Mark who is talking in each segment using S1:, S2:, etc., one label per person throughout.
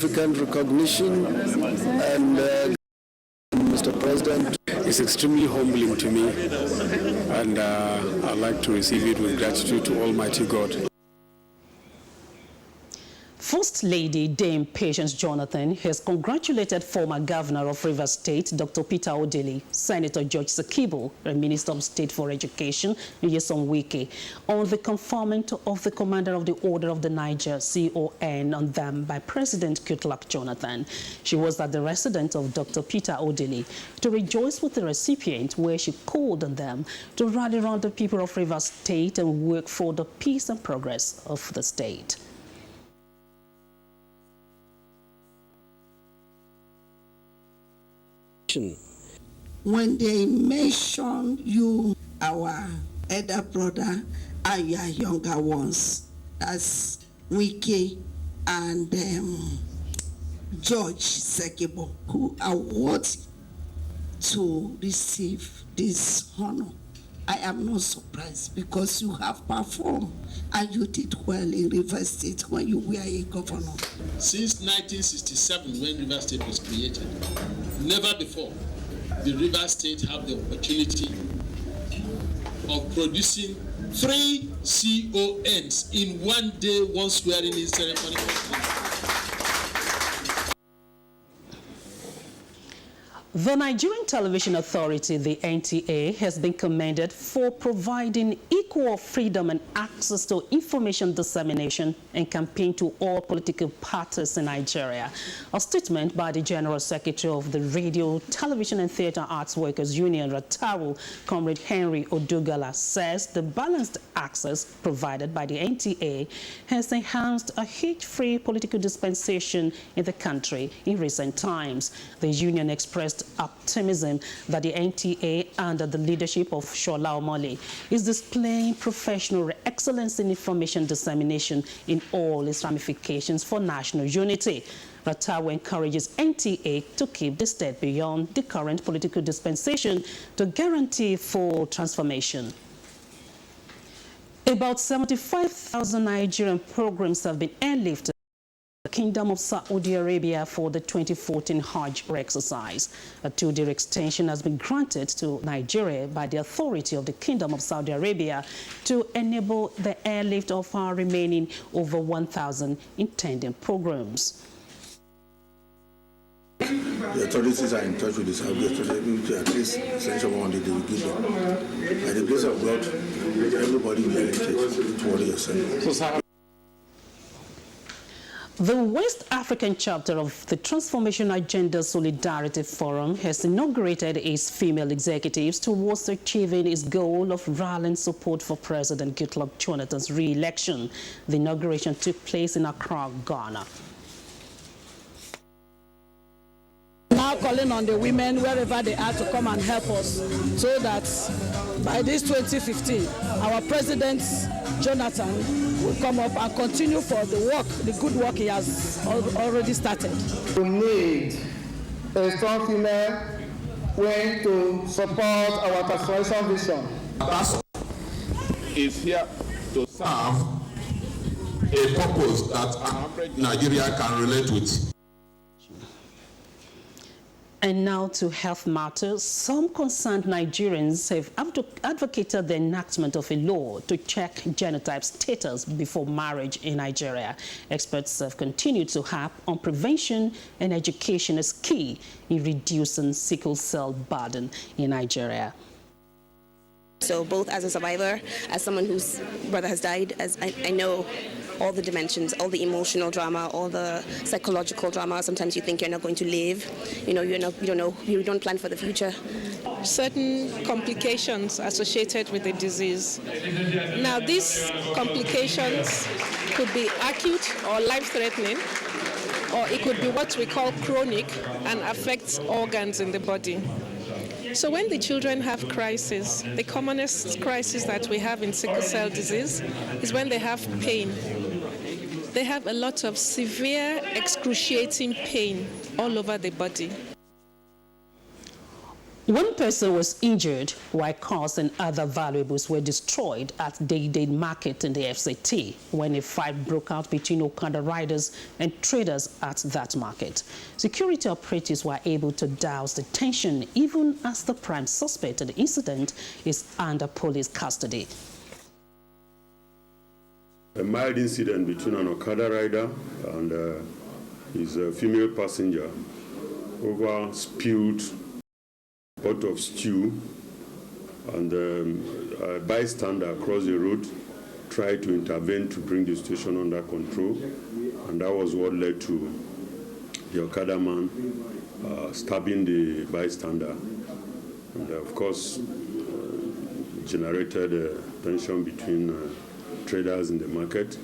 S1: significant recognition, and Mr. President, is extremely humbling to me, and I'd like to receive it with gratitude to Almighty God.
S2: First Lady Dame Patience Jonathan has congratulated former Governor of Rivers State, Dr. Peter Odili, Senator George Sakibo, and Minister of State for Education, Nyesom Wike, on the conferment of the Commander of the Order of the Niger, CON, on them by President Goodluck Jonathan. She was at the residence of Dr. Peter Odili to rejoice with the recipient, where she called on them to rally around the people of Rivers State and work for the peace and progress of the state.
S3: When they mention you, our elder brother, and your younger ones, as Wike and George Sakibo, who are worthy to receive this honor, I am not surprised, because you have performed and you did well in Rivers State when you were a governor.
S4: Since 1967, when Rivers State was created, never before did Rivers State have the opportunity of producing 3 CONs in one day, one swearing-in ceremony.
S2: The Nigerian Television Authority, the NTA, has been commended for providing equal freedom and access to information dissemination and campaign to all political parties in Nigeria. A statement by the General Secretary of the Radio, Television and Theatre Arts Workers Union, Rataru, Comrade Henry Odugala, says the balanced access provided by the NTA has enhanced a hitch-free political dispensation in the country in recent times. The union expressed optimism that the NTA, under the leadership of Shola Omole, is displaying professional excellence in information dissemination in all its ramifications for national unity. Ratawa encourages NTA to keep the state beyond the current political dispensation to guarantee full transformation. About 75,000 Nigerian programs have been airlifted the Kingdom of Saudi Arabia for the 2014 Hajj exercise. A 2-day extension has been granted to Nigeria by the authority of the Kingdom of Saudi Arabia to enable the airlift of our remaining over 1,000 intended programs.
S1: The authorities are in touch with the Saudi authorities to at least send someone that they will give them. By the grace of God, everybody will be elected to worry yourself.
S2: The West African chapter of the Transformation Agenda Solidarity Forum has inaugurated its female executives towards achieving its goal of rallying support for President Goodluck Jonathan's re-election. The inauguration took place in Accra, Ghana.
S5: Now calling on the women wherever they are to come and help us, so that by this 2015, our President Jonathan will come up and continue for the work, the good work he has already started.
S6: We need a strong female way to support our transformation vision.
S7: That is here to serve a purpose that an average Nigeria can relate with.
S2: And now to health matters. Some concerned Nigerians have advocated the enactment of a law to check genotype status before marriage in Nigeria. Experts have continued to harp on prevention and education as key in reducing sickle cell burden in Nigeria.
S8: So both as a survivor, as someone whose brother has died, as I know all the dimensions, all the emotional drama, all the psychological drama. Sometimes you think you're not going to live, you don't plan for the future.
S9: Certain complications associated with the disease. Now these complications could be acute or life-threatening, or it could be what we call chronic and affects organs in the body. So when the children have crisis, the commonest crisis that we have in sickle cell disease is when they have pain. They have a lot of severe, excruciating pain all over the body.
S2: One person was injured while cars and other valuables were destroyed at Day Market in the FCT when a fight broke out between Okada riders and traders at that market. Security operatives were able to douse the tension even as the prime suspect in the incident is under police custody.
S1: A mild incident between an Okada rider and his female passenger over spilled pot of stew, and a bystander across the road tried to intervene to bring the situation under control, and that was what led to the Okada man stabbing the bystander, and of course generated tension between traders in the market.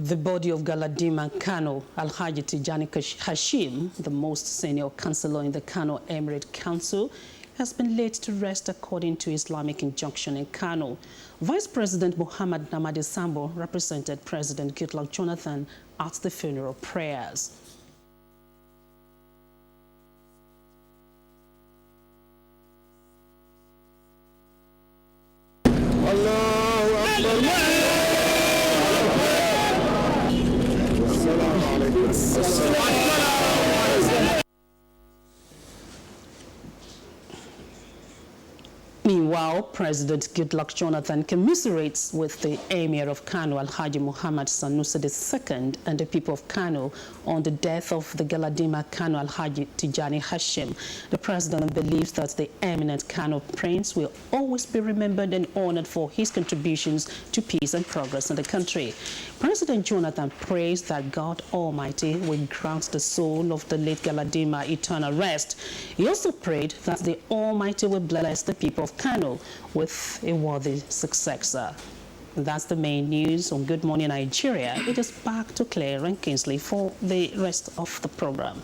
S2: The body of Galadima Kano, Alhaji Tijani Hashim, the most senior councillor in the Kano Emirate Council, has been laid to rest according to Islamic injunction in Kano. Vice President Muhammad Namadi Sambo represented President Goodluck Jonathan at the funeral prayers. Meanwhile, President Goodluck Jonathan commiserates with the Emir of Kano, Alhaji Muhammad Sanusi II, and the people of Kano on the death of the Galadima Kano, Alhaji Tijani Hashim. The president believes that the eminent Kano prince will always be remembered and honored for his contributions to peace and progress in the country. President Jonathan prays that God Almighty will grant the soul of the late Galadima eternal rest. He also prayed that the Almighty will bless the people of Kano with a worthy successor. That's the main news on Good Morning Nigeria. It is back to Claire and Kingsley for the rest of the program.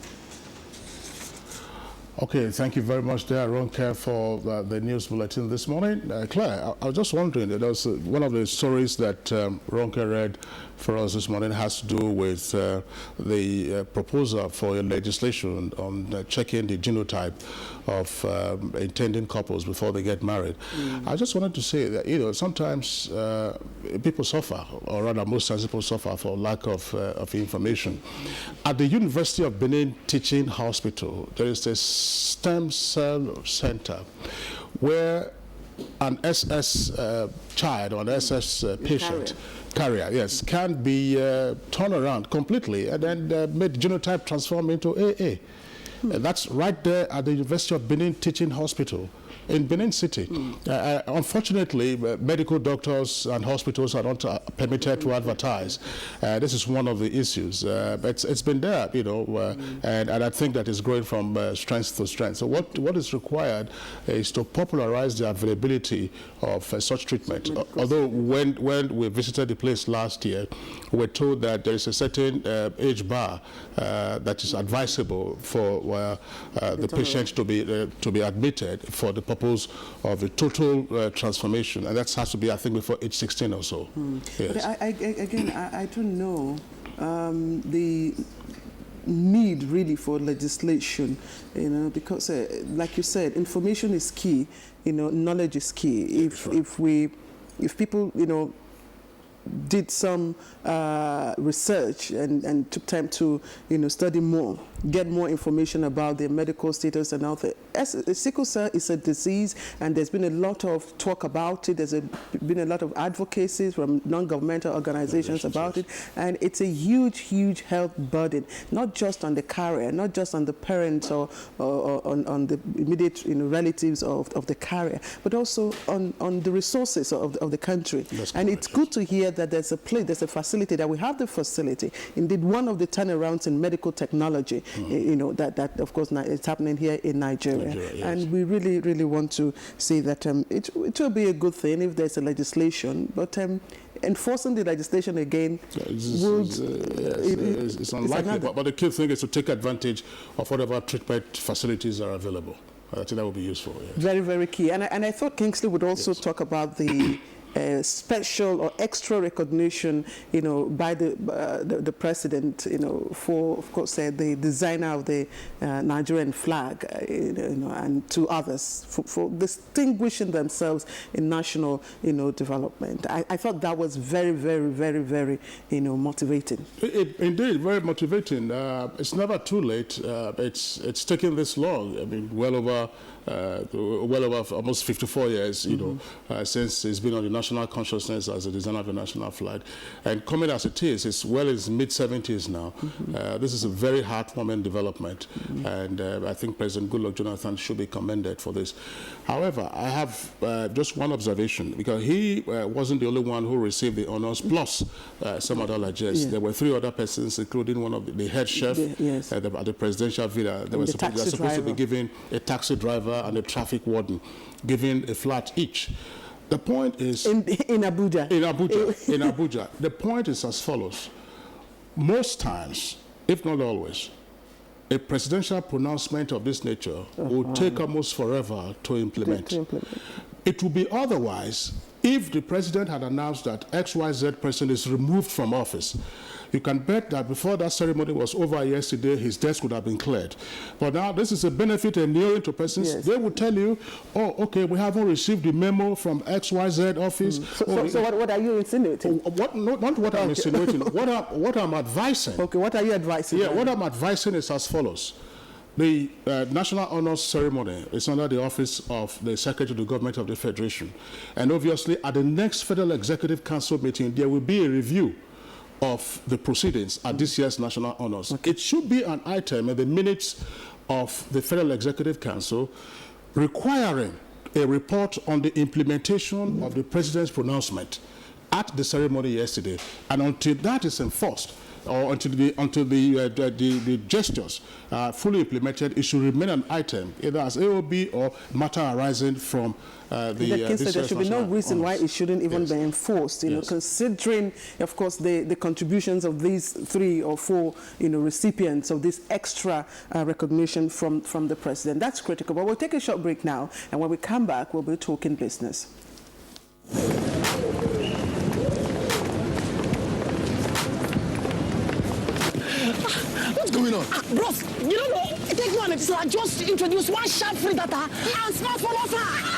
S10: Okay, thank you very much there, Ronke, for the news bulletin this morning. Claire, I was just wondering, there was one of the stories that Ronke read for us this morning has to do with the proposal for a legislation on checking the genotype of intending couples before they get married. I just wanted to say that, you know, sometimes people suffer, or rather most times people suffer for lack of information. At the University of Benin Teaching Hospital, there is a stem cell center where an SS child or an SS patient, carrier, yes, can be turned around completely and then made genotype transform into AA. That's right there at the University of Benin Teaching Hospital in Benin City. Unfortunately, medical doctors and hospitals are not permitted to advertise. This is one of the issues. But it's been there, you know, and I think that is growing from strength to strength. So what is required is to popularize the availability of such treatment. Although when we visited the place last year, we were told that there is a certain age bar that is advisable for the patient to be admitted for the purpose of a total transformation, and that has to be, I think, before age 16 or so. Yes.
S11: But I don't know the need really for legislation, you know, because like you said, information is key, you know, knowledge is key. If people, you know, did some research and took time to, you know, study more, get more information about their medical status and all that. Sickle cell is a disease, and there's been a lot of talk about it. There's been a lot of advocacy from non-governmental organizations about it, and it's a huge, huge health burden, not just on the carrier, not just on the parents or on the immediate, you know, relatives of the carrier, but also on the resources of the country. And it's good to hear that there's a facility, that we have the facility. Indeed, one of the turnarounds in medical technology, you know, that of course it's happening here in Nigeria. Yes. And we really, really want to say that it will be a good thing if there's a legislation, but enforcing the legislation again
S10: it's unlikely. But the key thing is to take advantage of whatever treatment facilities are available. I think that would be useful. Yes.
S11: Very, very key. And I thought Kingsley would also talk about the special or extra recognition, by the president, for, of course, the designer of the Nigerian flag, and to others for distinguishing themselves in national, development. I thought that was very, very, very, very, motivating.
S10: Indeed, very motivating. It's never too late. It's taken this long. I mean, well over almost 54 years, since it's been on the national consciousness as a designer of the national flag. And coming as it is, it's well in its mid-70s now. This is a very heartwarming development, and I think President Goodluck Jonathan should be commended for this. However, I have just one observation, because he wasn't the only one who received the honors, plus some other largesse. There were 3 other persons, including one of the head chef at the presidential villa. They were supposed to be given a taxi driver and a traffic warden, given a flat each. The point is... In
S11: Abuja.
S10: In Abuja. The point is as follows. Most times, if not always, a presidential pronouncement of this nature will take almost forever to implement. It would be otherwise if the president had announced that XYZ person is removed from office. You can bet that before that ceremony was over yesterday, his desk would have been cleared. But now this is a benefit inuring to persons. Yes. They will tell you, oh, okay, we haven't received the memo from XYZ office.
S11: So what are you insinuating?
S10: Not what I'm insinuating. What I'm advising.
S11: Okay, what are you advising?
S10: Yeah, what I'm advising is as follows. The National Honors Ceremony is under the office of the Secretary of the Government of the Federation. And obviously, at the next Federal Executive Council meeting, there will be a review of the proceedings at this year's National Honors. Okay. It should be an item in the minutes of the Federal Executive Council requiring a report on the implementation of the President's pronouncement at the ceremony yesterday. And until that is enforced, or until the gestures are fully implemented, it should remain an item, either as AOB or matter arising from
S11: there should be no reason why it shouldn't even be enforced, considering, of course, the contributions of these 3 or 4, recipients of this extra recognition from the president. That's critical. But we'll take a short break now, and when we come back, we'll be talking business.
S12: What's going on? Bros, you don't know, take 1 minute, I just introduced 1 sharp free data and smartphone offer.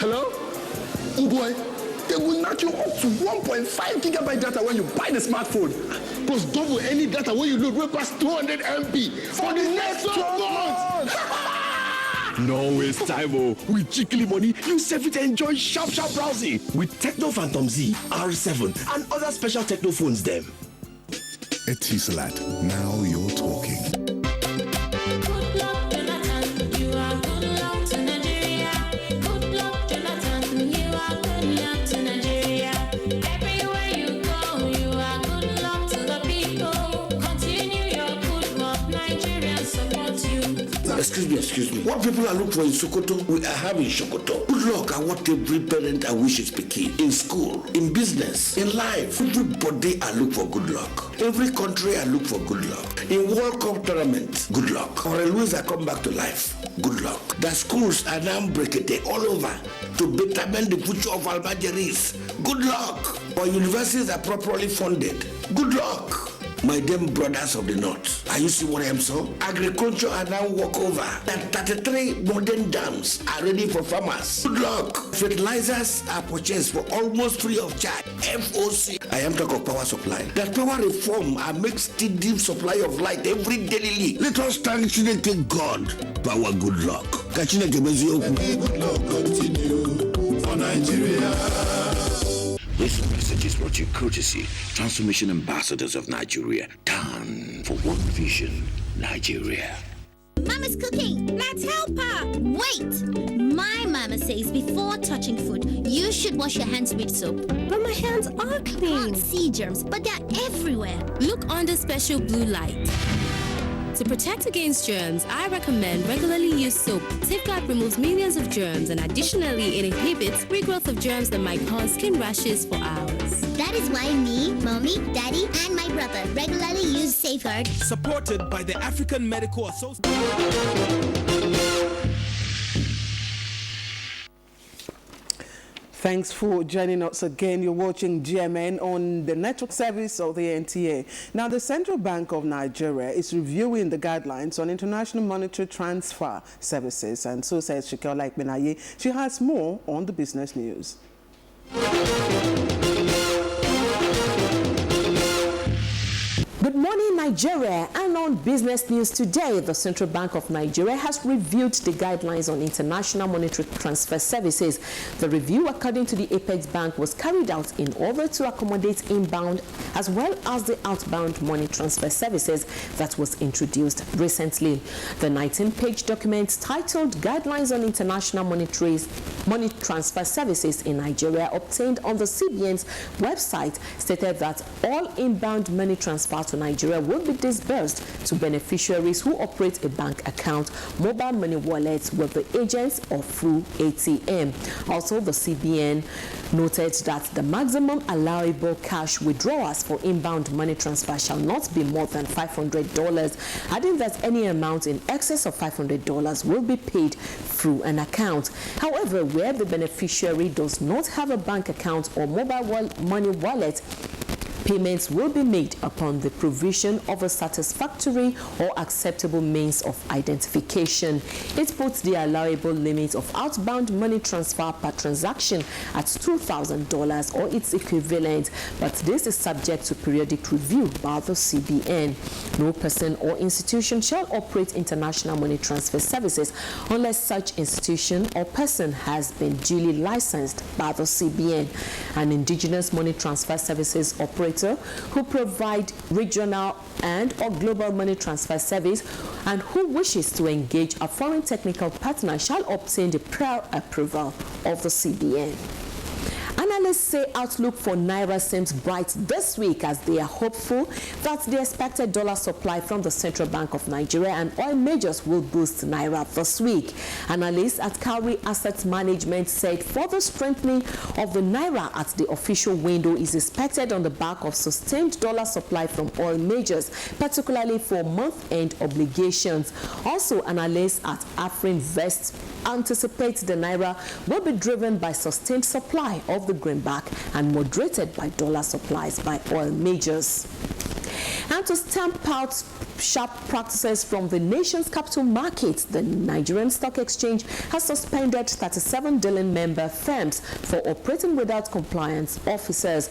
S12: Hello? Oh boy, they will knock you up to 1.5 gigabyte data when you buy the smartphone. Plus double any data when you load way past 200 MB for the next 12 months. No waste time, oh. With Chickly money, you save it and enjoy sharp browsing with Techno Phantom Z, R7, and other special Techno phones them.
S13: Etisalat, now you're talking.
S14: Good luck, Jonathan. You are good luck to Nigeria. Good luck, Jonathan. You are good luck to Nigeria. Everywhere you go, you are good luck to the people. Continue your good work. Nigeria support you.
S15: Excuse me. What people are looking for in Sokoto, we are having Sokoto. Good luck are what every parent and wishes pikin. In school, in business, in life. Everybody are look for good luck. Every country I look for good luck. In World Cup tournament, good luck. Or Louisa come back to life, good luck. The schools are now breaking all over to betterment the future of Almajiris. Good luck. Or universities are properly funded. Good luck. My damn brothers of the north. Are you see what I'm saying? Agriculture are now walk over. And 33 modern dams are ready for farmers. Good luck. Fertilizers are purchased for almost free of charge. FOC. I am talking of power supply. That power reform and make steady supply of light every daily. Let us thank Chineke God. Power good luck. Good luck continue for Nigeria. This message is brought to you courtesy Transformation Ambassadors of Nigeria. Down for one vision, Nigeria.
S16: Mama's cooking. Let's help her. Wait. My mama says before touching food, you should wash your hands with soap. But my hands are clean. I can't see germs, but they're everywhere.
S17: Look under special blue light. To protect against germs, I recommend regularly use soap. Safeguard removes millions of germs, and additionally, it inhibits regrowth of germs that might cause skin rashes for hours.
S16: That is why me, mommy, daddy, and my brother regularly use Safeguard.
S18: Supported by the African Medical Association.
S11: Thanks for joining us again. You're watching GMN on the network service of the NTA. Now, the Central Bank of Nigeria is reviewing the guidelines on international monetary transfer services, and so says Shikeola Ikpenaye. She has more on the business news.
S19: Good morning, Nigeria. And on business news today, the Central Bank of Nigeria has reviewed the guidelines on international monetary transfer services. The review, according to the Apex Bank, was carried out in order to accommodate inbound as well as the outbound money transfer services that was introduced recently. The 19-page document titled Guidelines on International Money Transfer Services in Nigeria, obtained on the CBN's website, stated that all inbound money transfers to Nigeria will be disbursed to beneficiaries who operate a bank account, mobile money wallets with the agents or through ATM. Also, the CBN noted that the maximum allowable cash withdrawals for inbound money transfer shall not be more than $500, adding that any amount in excess of $500 will be paid through an account. However, where the beneficiary does not have a bank account or mobile money wallet, payments will be made upon the provision of a satisfactory or acceptable means of identification. It puts the allowable limit of outbound money transfer per transaction at $2,000 or its equivalent, but this is subject to periodic review by the CBN. No person or institution shall operate international money transfer services unless such institution or person has been duly licensed by the CBN. An indigenous money transfer services operator who provide regional and or global money transfer service and who wishes to engage a foreign technical partner shall obtain the prior approval of the CBN. Analysts say outlook for Naira seems bright this week as they are hopeful that the expected dollar supply from the Central Bank of Nigeria and oil majors will boost Naira this week. Analysts at Cowrie Asset Management said further strengthening of the Naira at the official window is expected on the back of sustained dollar supply from oil majors, particularly for month-end obligations. Also, analysts at Afrinvest anticipate the Naira will be driven by sustained supply of the greenback and moderated by dollar supplies by oil majors. And to stamp out sharp practices from the nation's capital markets, the Nigerian Stock Exchange has suspended 37 dealing member firms for operating without compliance officers.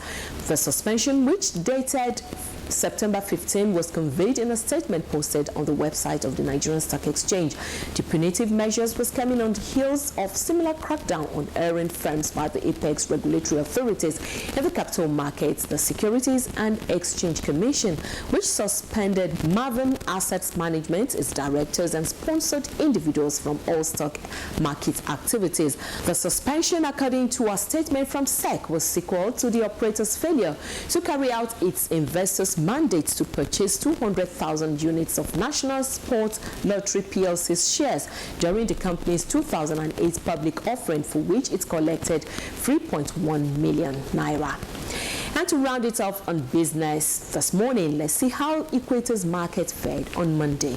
S19: The suspension, which dated September 15, was conveyed in a statement posted on the website of the Nigerian Stock Exchange. The punitive measures was coming on the heels of similar crackdown on errant firms by the apex regulatory authorities in the capital markets, the Securities and Exchange Commission, which suspended Marvin Assets Management, its directors and sponsored individuals from all stock market activities. The suspension, according to a statement from SEC, was sequel to the operator's failure to carry out its investors' mandates to purchase 200,000 units of National Sports Lottery PLC's shares during the company's 2008 public offering, for which it collected 3.1 million naira. And to round it off on business this morning, let's see how Equator's market fared on Monday.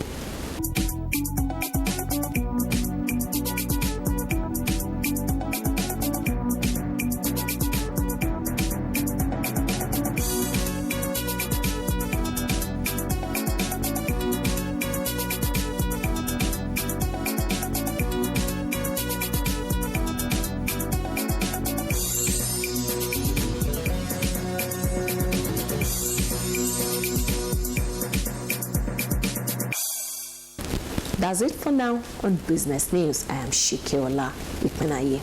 S19: That's it for now on Business News. I am Shikeola Ikpenaye.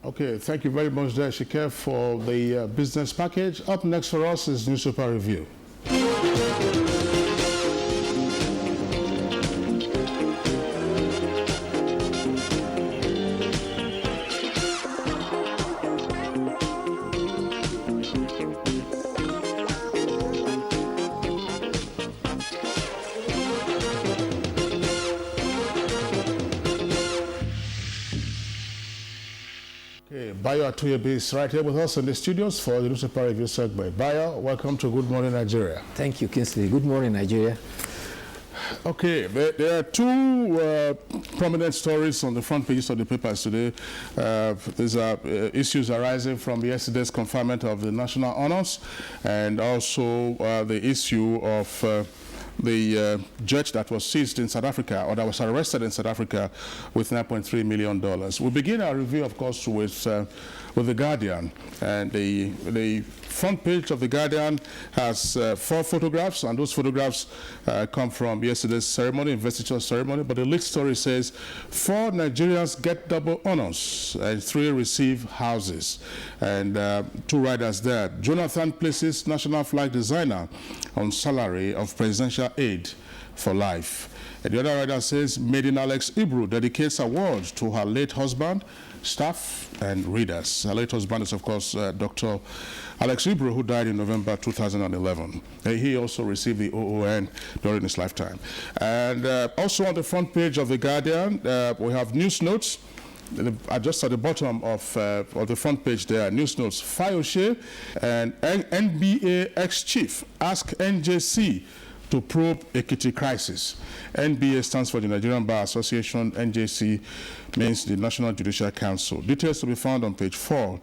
S10: Okay, thank you very much there, Shike, for the business package. Up next for us is Newspaper Review. Bayo Atuyebi is right here with us in the studios for the newspaper review segment. Bayo, welcome to Good Morning Nigeria.
S20: Thank you, Kingsley. Good morning, Nigeria.
S10: Okay, there are two prominent stories on the front pages of the papers today. These are issues arising from yesterday's conferment of the national honors, and also the issue of the judge that was seized in South Africa, or that was arrested in South Africa with $9.3 million. We'll begin our review, of course, with The Guardian. And the front page of The Guardian has 4 photographs, and those photographs come from yesterday's ceremony, investiture ceremony. But the lead story says 4 Nigerians get double honors and 3 receive houses. And 2 riders there. Jonathan places national flag designer on salary of presidential aid for life. And the other rider says Maiden Alex Ibru dedicates award to her late husband, staff, and readers. Her late husband is, of course, Dr. Alex Ibru, who died in November 2011. He also received the OON during his lifetime. And also on the front page of The Guardian, we have news notes. Just at the bottom of the front page there, news notes. Fayose and NBA ex-chief ask NJC to probe Ekiti crisis. NBA stands for the Nigerian Bar Association. NJC means the National Judicial Council. Details to be found on page 4.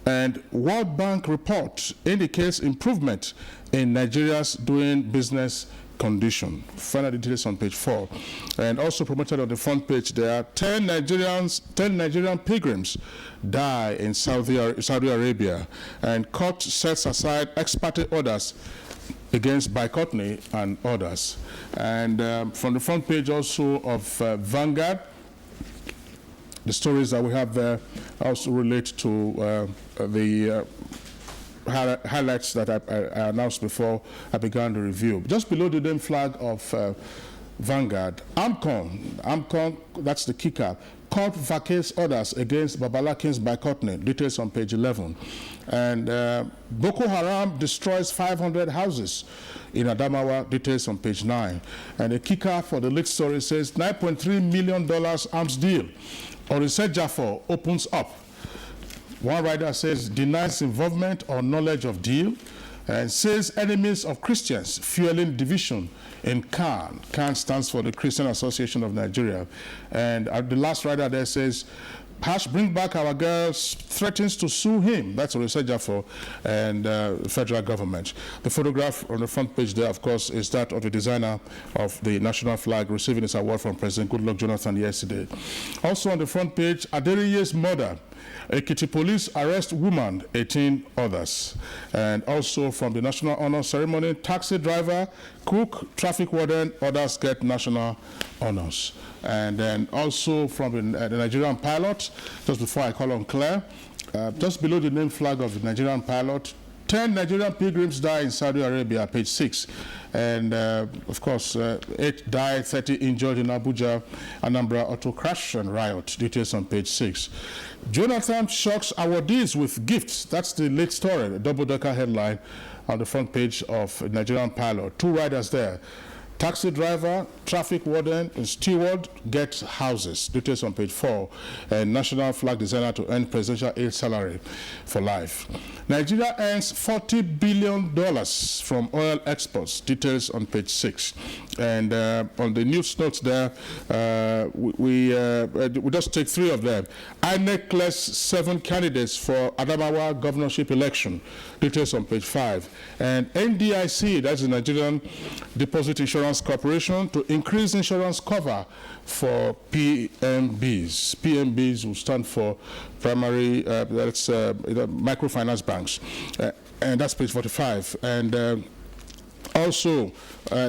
S10: And World Bank report indicates improvement in Nigeria's doing business condition. Final details on page 4. And also promoted on the front page there, 10 Nigerian pilgrims die in Saudi Arabia, and court sets aside ex parte orders against boycotting and others. And from the front page also of Vanguard, the stories that we have there also relate to the highlights that I announced before I began the review. Just below the name flag of Vanguard, AMCON, that's the kicker. Court vacates orders against Babalakin's boycotting. Details on page 11. And Boko Haram destroys 500 houses in Adamawa. Details on page 9. And the kicker for the lead story says $9.3 million arms deal. Orise Jaffor opens up. One writer says denies involvement or knowledge of deal, and says enemies of Christians fueling division in CAN. CAN stands for the Christian Association of Nigeria. And the last writer there says, bring back our girls, threatens to sue him. That's Orise Jaffor and federal government. The photograph on the front page there, of course, is that of the designer of the national flag receiving his award from President Goodluck Jonathan yesterday. Also on the front page, Aderiye's murder. Ekiti police arrest woman, 18 others. And also from the national honor ceremony, taxi driver, cook, traffic warden, others get national honors. And then also from the Nigerian pilot, just before I call on Claire, just below the name flag of the Nigerian pilot, 10 Nigerian pilgrims die in Saudi Arabia, page 6. And of course, 8 died, 30 injured in Abuja, Anambra auto crash and riot. Details on page 6. Jonathan shocks awardees with gifts. That's the late story, the double-decker headline on the front page of Nigerian pilot. 2 riders there. Taxi driver, traffic warden, and steward get houses. Details on page 4. And national flag designer to earn presidential aid salary for life. Nigeria earns $40 billion from oil exports. Details on page 6. And on the news notes there, we just take 3 of them. INEC clears 7 candidates for Adamawa governorship election. Details on page 5. And NDIC, that's the Nigerian Deposit Insurance Corporation, to increase insurance cover for PMBs. PMBs will stand for primary, microfinance banks. And that's page 45. And also,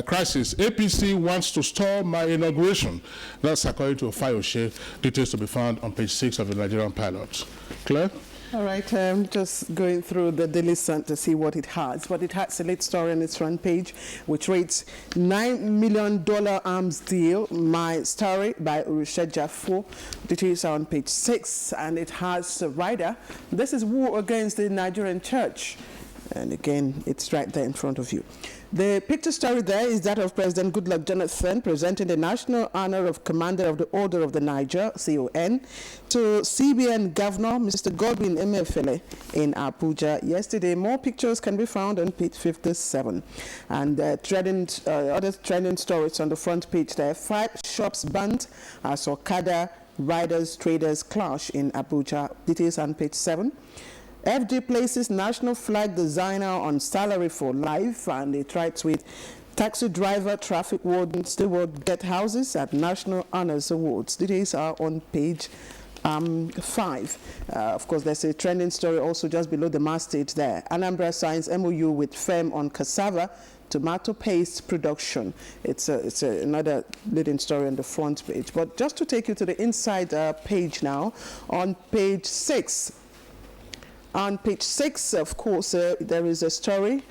S10: crisis. APC wants to stall my inauguration. That's according to Fayose. Details to be found on page 6 of the Nigerian pilot. Claire?
S11: All right, just going through the Daily Sun to see what it has. But it has a late story on its front page, which reads, $9 million arms deal, my story by Orise Jaffor. Details are on page 6, and it has a rider. This is war against the Nigerian church. And again, it's right there in front of you. The picture story there is that of President Goodluck Jonathan presenting the national honor of Commander of the Order of the Niger, CON, to CBN Governor Mr. Godwin Emefiele in Abuja yesterday. More pictures can be found on page 57. And other trending stories on the front page there. 5 shops burnt as Okada riders traders clash in Abuja. Details on page 7. FD places national flag designer on salary for life, and they tried to tweet taxi driver, traffic warden, steward get houses at National Honors Awards. Details are on page 5. Of course, there's a trending story also just below the masthead there. Anambra signs MOU with firm on cassava tomato paste production. It's another leading story on the front page. But just to take you to the inside page now, on page 6. On page 6, of course, there is a story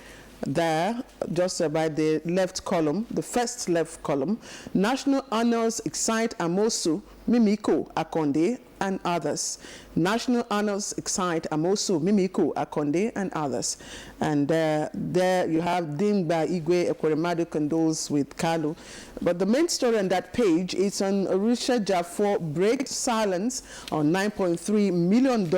S11: there, just by the left column, the first left column. National honors excite Amosu, Mimiko Akonde, and others. National honors excite Amosu, Mimiko Akonde, and others. And there you have Dimba Igwe Ekweremadu condoles with Kalu. But the main story on that page is on Orisha Jaffor breaks silence on $9.3 million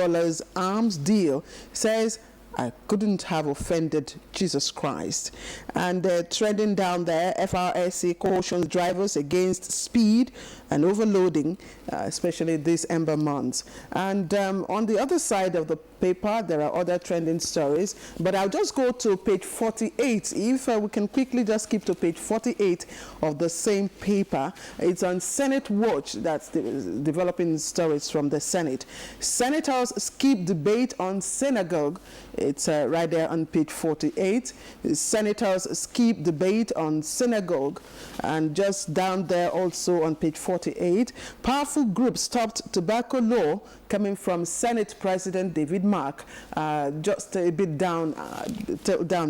S11: arms deal. Says, I couldn't have offended Jesus Christ. And trending down there, FRSC cautions drivers against speed and overloading, especially these ember months. And on the other side of the paper, there are other trending stories, but I'll just go to page 48. If we can quickly just skip to page 48 of the same paper. It's on Senate Watch, that's developing stories from the Senate. Senators skip debate on synagogue. It's right there on page 48. Senators skip debate on synagogue. And just down there also on page 48, powerful group stopped tobacco law, coming from Senate President David Mark. Just a bit down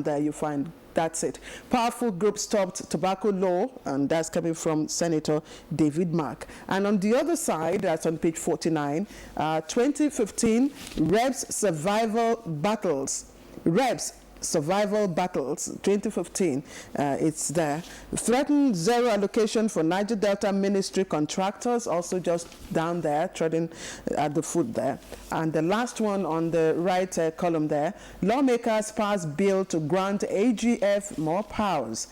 S11: there you find that's it. Powerful group stopped tobacco law, and that's coming from Senator David Mark. And on the other side, that's on page 49, 2015 Rebs Survival Battles. Rebs Survival Battles 2015, it's there. Threatened zero allocation for Niger Delta Ministry contractors, also just down there, treading at the foot there. And the last one on the right column there, lawmakers pass bill to grant AGF more powers.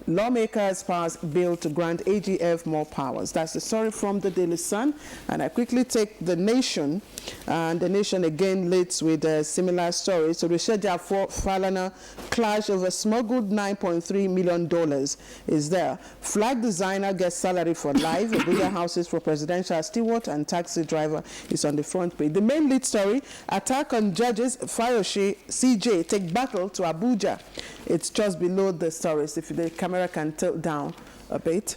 S11: Lawmakers pass bill to grant AGF more powers. That's the story from the Daily Sun. And I quickly take The Nation, and The Nation again leads with a similar story. So Rishaja for Falana clash over smuggled $9.3 million is there. Flag designer gets salary for life. Abuja houses for presidential steward and taxi driver is on the front page. The main lead story, attack on judges, Fayoshe, CJ take battle to Abuja. It's just below the stories. If the camera can tilt down a bit.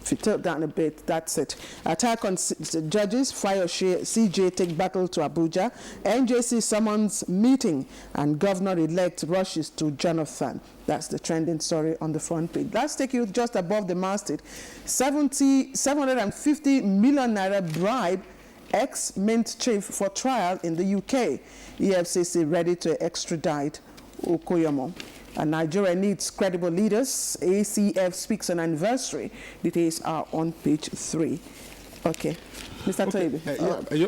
S11: If you tilt down a bit, that's it. Attack on judges, Fayoshe, CJ take battle to Abuja. NJC summons meeting, and governor-elect rushes to Jonathan. That's the trending story on the front page. Let's take you just above the masthead. 750 million naira bribe ex-mint chief for trial in the UK. EFCC ready to extradite Okoyomo. And Nigeria needs credible leaders. ACF speaks on anniversary. Details are on page 3. Okay. Mr. Toibi.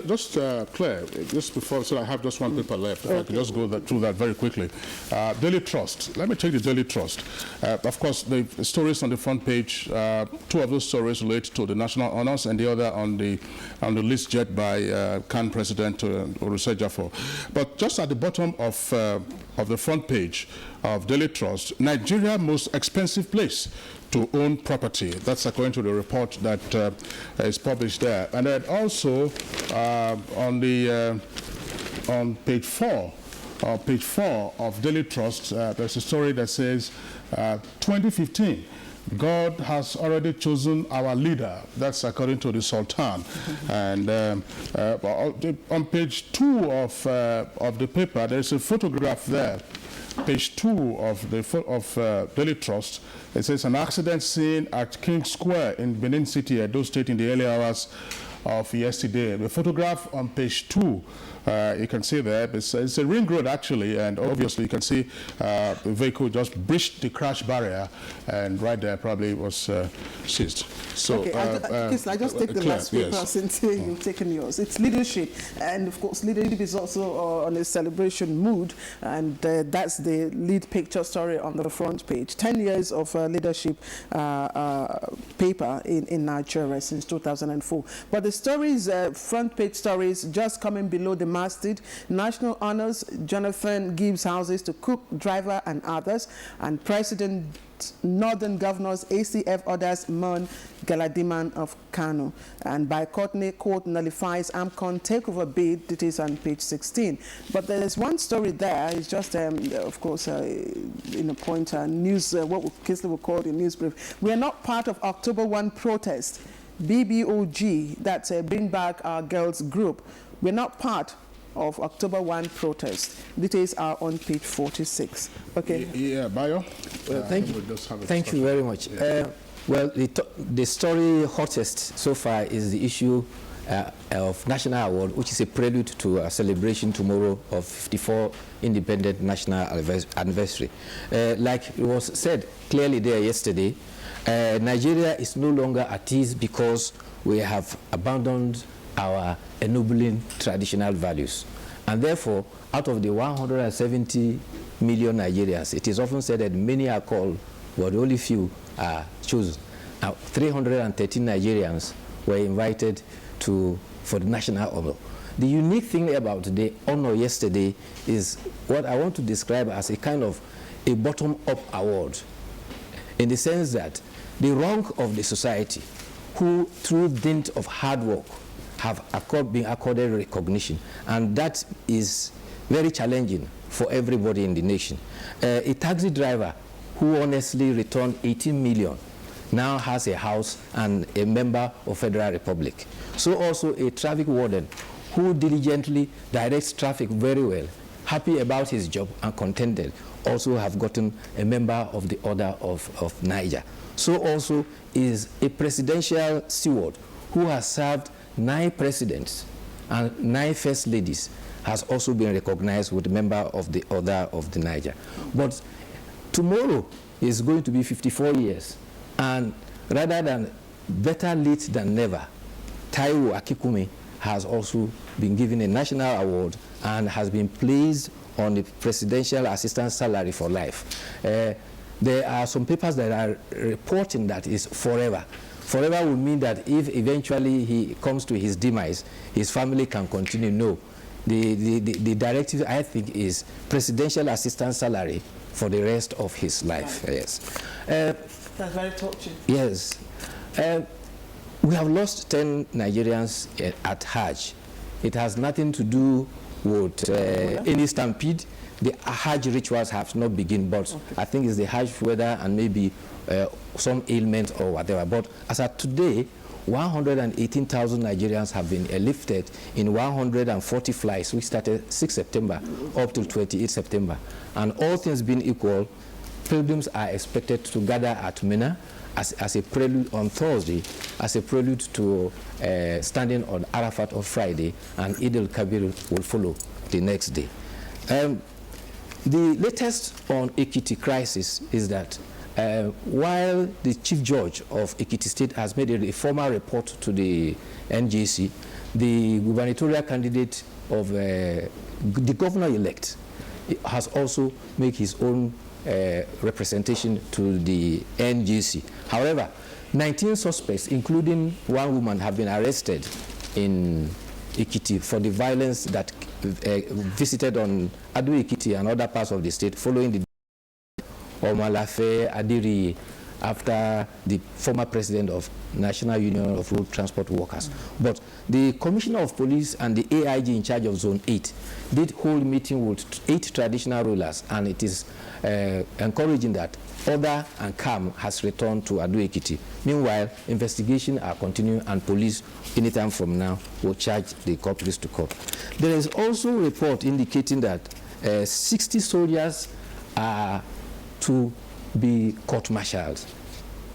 S10: Just Claire, just before, so I have just one paper left. Okay. I can just go through that very quickly. Daily Trust. Let me take the Daily Trust. Of course, the stories on the front page, 2 of those stories relate to the national honors, and the other on the list jet by CAN President Orisha Jaffor. But just at the bottom of the front page of Daily Trust, Nigeria most expensive place to own property. That's according to the report that is published there. And then also on page 4 of Daily Trust, there's a story that says 2015. God has already chosen our leader. That's according to the Sultan. And on page 2 of the paper, there's a photograph there. Page 2 of Daily Trust. It says an accident scene at King Square in Benin City, Edo State, in the early hours of yesterday. The photograph on page 2, you can see there, it's a ring road actually, and obviously you can see the vehicle just breached the crash barrier, and right there probably was seized. So,
S11: okay, I just take the last paper since you've taken yours. It's leadership, and of course leadership is also on a celebration mood, and that's the lead picture story on the front page. 10 years of leadership paper in Nigeria since 2004. But the stories, front page stories, just coming below the masthead. National honors, Jonathan gives houses to cook, driver and others, and President Northern Governors ACF orders Mon Galadiman of Kano, and by Courtney Court nullifies AMCON takeover bid. It is on page 16. But there is one story there. It's just, of course, in a point news, what Kisley would call the news brief. We are not part of October 1 protest. BBOG, that's Bring Back Our Girls group. We're not part of October 1 protest. Details are on page 46. Okay.
S10: Yeah, Bayo.
S20: Thank you very much. Well, the story hottest so far is the issue of National Award, which is a prelude to a celebration tomorrow of 54 Independent National Anniversary. Like it was said clearly there yesterday, Nigeria is no longer at ease because we have abandoned our ennobling traditional values. And therefore, out of the 170 million Nigerians, it is often said that many are called, but only few are chosen. Now, 313 Nigerians were invited for the national honor. The unique thing about the honor yesterday is what I want to describe as a kind of a bottom-up award, in the sense that the rank of the society, who through dint of hard work have been accorded recognition, and that is very challenging for everybody in the nation. A taxi driver who honestly returned 18 million now has a house and a member of Federal Republic. So also a traffic warden who diligently directs traffic very well, happy about his job and contented, also have gotten a member of the Order of Niger. So also is a presidential steward who has served 9 presidents and 9 first ladies, has also been recognized with a member of the Order of the Niger. But tomorrow is going to be 54 years, and rather than better late than never, Taiwo Akikume has also been given a national award and has been placed on the Presidential Assistant Salary for life. There are some papers that are reporting that is forever. Forever would mean that if eventually he comes to his demise, his family can continue. No. The directive, I think, is Presidential Assistant Salary for the rest of his life. Right. Yes.
S11: That's very touching.
S20: Yes. We have lost 10 Nigerians at Hajj. It has nothing to do with any stampede. The Hajj rituals have not begun, but okay. I think it's the Hajj weather and maybe some ailment or whatever. But as of today, 118,000 Nigerians have been airlifted in 140 flights, which started 6 September up to 28 September. And all things being equal, pilgrims are expected to gather at Mina as a prelude on Thursday, as a prelude to standing on Arafat on Friday, and Eid al-Kabir will follow the next day. The latest on Ekiti crisis is that while the Chief Judge of Ekiti State has made a formal report to the NJC, the gubernatorial candidate of the governor-elect has also made his own representation to the NJC. However, 19 suspects, including one woman, have been arrested in Ekiti for the violence that visited on Ado Ekiti and other parts of the state following the Omalafe Adiri after the former president of National Union of Road Transport Workers. But the Commissioner of Police and the AIG in charge of Zone 8 did hold meeting with 8 traditional rulers, and it is encouraging that order and calm has returned to Ado Ekiti. Meanwhile, investigations are continuing, and police, anytime from now, will charge the culprits to court. There is also a report indicating that 60 soldiers are to be court-martialed.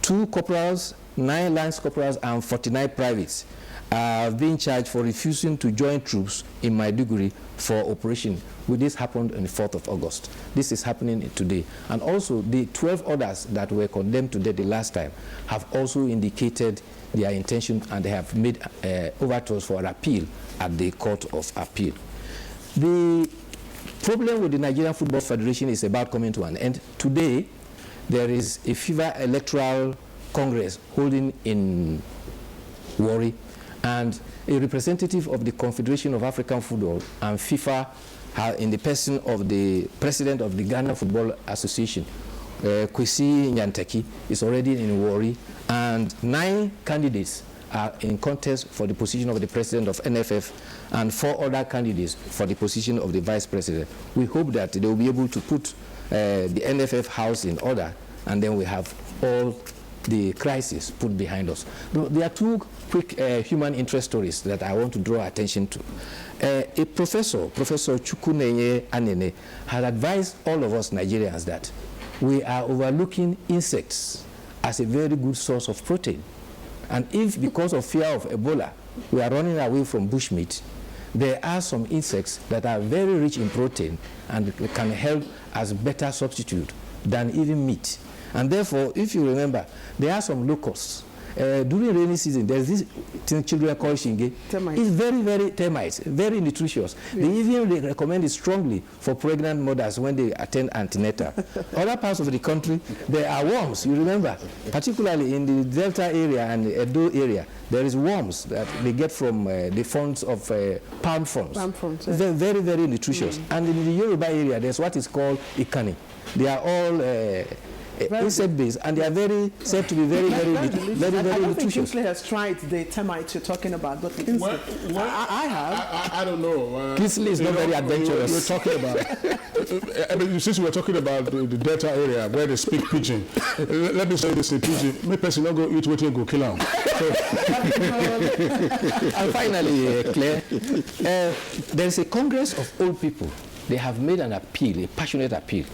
S20: 2 corporals, 9 lance corporals, and 49 privates. are being charged for refusing to join troops in Maiduguri for operation. This happened on the 4th of August. This is happening today. And also, the 12 others that were condemned to death the last time have also indicated their intention, and they have made overtures for an appeal at the Court of Appeal. The problem with the Nigerian Football Federation is about coming to an end. Today, there is a FIFA Electoral Congress holding in Warri, and a representative of the Confederation of African Football and FIFA, in the person of the president of the Ghana Football Association, Kwesi Nyanteki, is already in Warri, and 9 candidates are in contest for the position of the president of NFF, and 4 other candidates for the position of the vice president. We hope that they will be able to put the NFF house in order, and then we have all the crisis put behind us. There are 2 quick human interest stories that I want to draw attention to. A professor, Professor Chukwunenye Anene, had advised all of us Nigerians that we are overlooking insects as a very good source of protein. And if, because of fear of Ebola, we are running away from bushmeat, there are some insects that are very rich in protein and can help as better substitute than even meat. And therefore, if you remember, there are some locusts. During rainy season, there's this thing children call shinge. Termites. It's very, very termites, very nutritious. Yeah. They even recommend it strongly for pregnant mothers when they attend antenatal. Other parts of the country, there are worms. You remember, particularly in the Delta area and the Edo area, there is worms that they get from the fronds of palm fronds. Palm fronds, yeah. They're very, very nutritious. And in the Yoruba area, there's what is called ikani. They are all insect-based, and they are said to be very, very nutritious.
S11: I don't think Kingsley has tried the termites you're talking about, but the insect. I have.
S10: I don't know.
S20: Kingsley is not very adventurous.
S10: We're talking about. I mean, since we're talking about the Delta area where they speak pidgin, let me say this in pidgin: "Me person not go eat what you go kill him."
S20: And finally, Claire, there is a Congress of old people. They have made an appeal, a passionate appeal,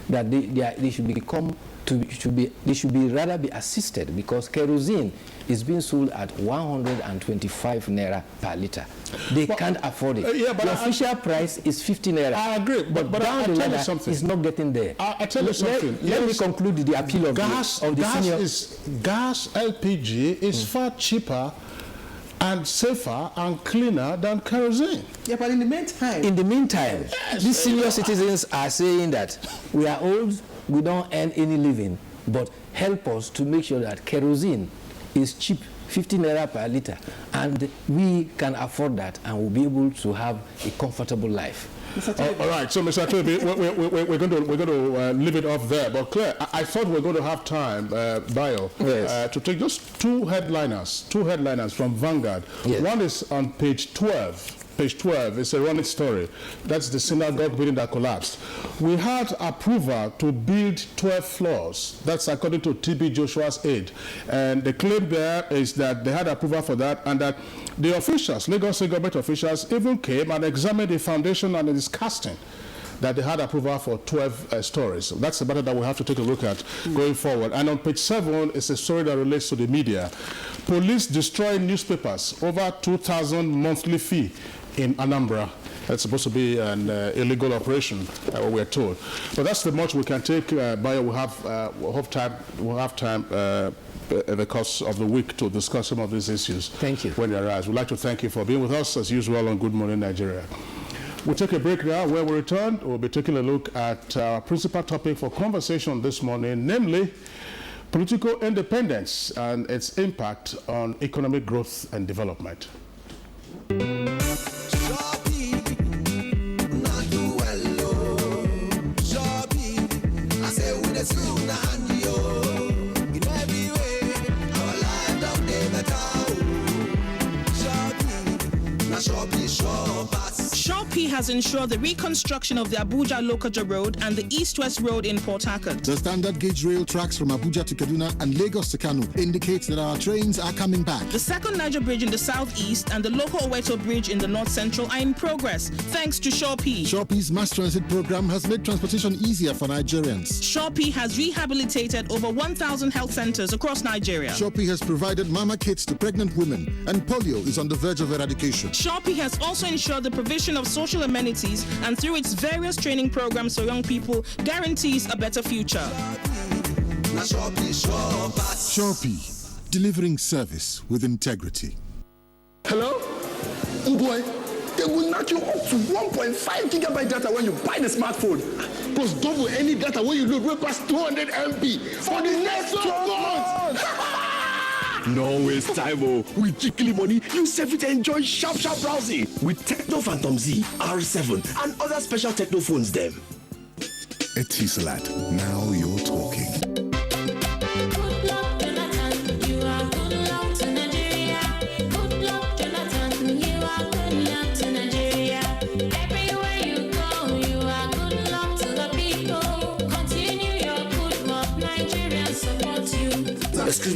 S20: that they should become. They should rather be assisted, because kerosene is being sold at 125 naira per liter. They can't afford it. But the official price is 50 naira.
S10: I agree, but
S20: down the ladder is not getting there.
S10: I tell you something.
S20: Let me conclude the appeal of
S10: gas. Gas LPG is far cheaper and safer and cleaner than kerosene.
S11: Yeah, but in the meantime,
S20: yes, these senior citizens are saying that we are old, we don't earn any living, but help us to make sure that kerosene is cheap, 50 naira per liter, and we can afford that, and we'll be able to have a comfortable life.
S10: All right, so Mr. Toby, we're going to leave it off there. But Claire, I thought we were going to have time, Bio,
S20: yes,
S10: to take just two headliners from Vanguard. Yes. One is on page 12. Page 12, it's a running story. That's the synagogue building that collapsed. We had approval to build 12 floors. That's according to TB Joshua's aide. And the claim there is that they had approval for that, and that the officials, Lagos State government officials, even came and examined the foundation and its casting, that they had approval for 12 stories. So that's the matter that we have to take a look at going forward. And on page 7 is a story that relates to the media. Police destroy newspapers, over 2,000 monthly fee in Anambra. That's supposed to be an illegal operation, we're told. But that's the much we can take. Bayo, we'll have time in the course of the week to discuss some of these issues.
S20: Thank you.
S10: When they arise. We'd like to thank you for being with us, as usual, on Good Morning Nigeria. We'll take a break now. When we return, we'll be taking a look at our principal topic for conversation this morning, namely political independence and its impact on economic growth and development.
S18: Shopee
S21: has ensured the reconstruction of the Abuja-Lokoja Road and the East-West Road in Port Harcourt.
S22: The standard gauge rail tracks from Abuja to Kaduna and Lagos to Kano indicates that our trains are coming back.
S21: The second Niger Bridge in the southeast and the local Oweto Bridge in the north central are in progress, thanks to Shorepy.
S22: Shorepy's mass transit program has made transportation easier for Nigerians.
S21: Shorepy has rehabilitated over 1,000 health centers across Nigeria.
S22: Shorepy has provided mama kits to pregnant women, and polio is on the verge of eradication.
S21: Shorepy has also ensured the provision of social amenities and through its various training programs for young people guarantees a better future.
S22: Shorepy, delivering service with integrity.
S12: Hello? Oh boy, they will knock you up to 1.5 gigabyte data when you buy the smartphone. Plus double any data when you load way past 200 MB for the next 12 months.
S23: No waste time, oh. With Jikili money, you save it and enjoy sharp browsing with Techno Phantom Z, R7, and other special techno phones them.
S13: Etisalat, now you're talking.
S14: Good luck, Jonathan. You are good luck to Nigeria. Good luck, Jonathan. You are good luck to Nigeria. Everywhere you go, you are good luck to the people. Continue your good work. Nigeria support you.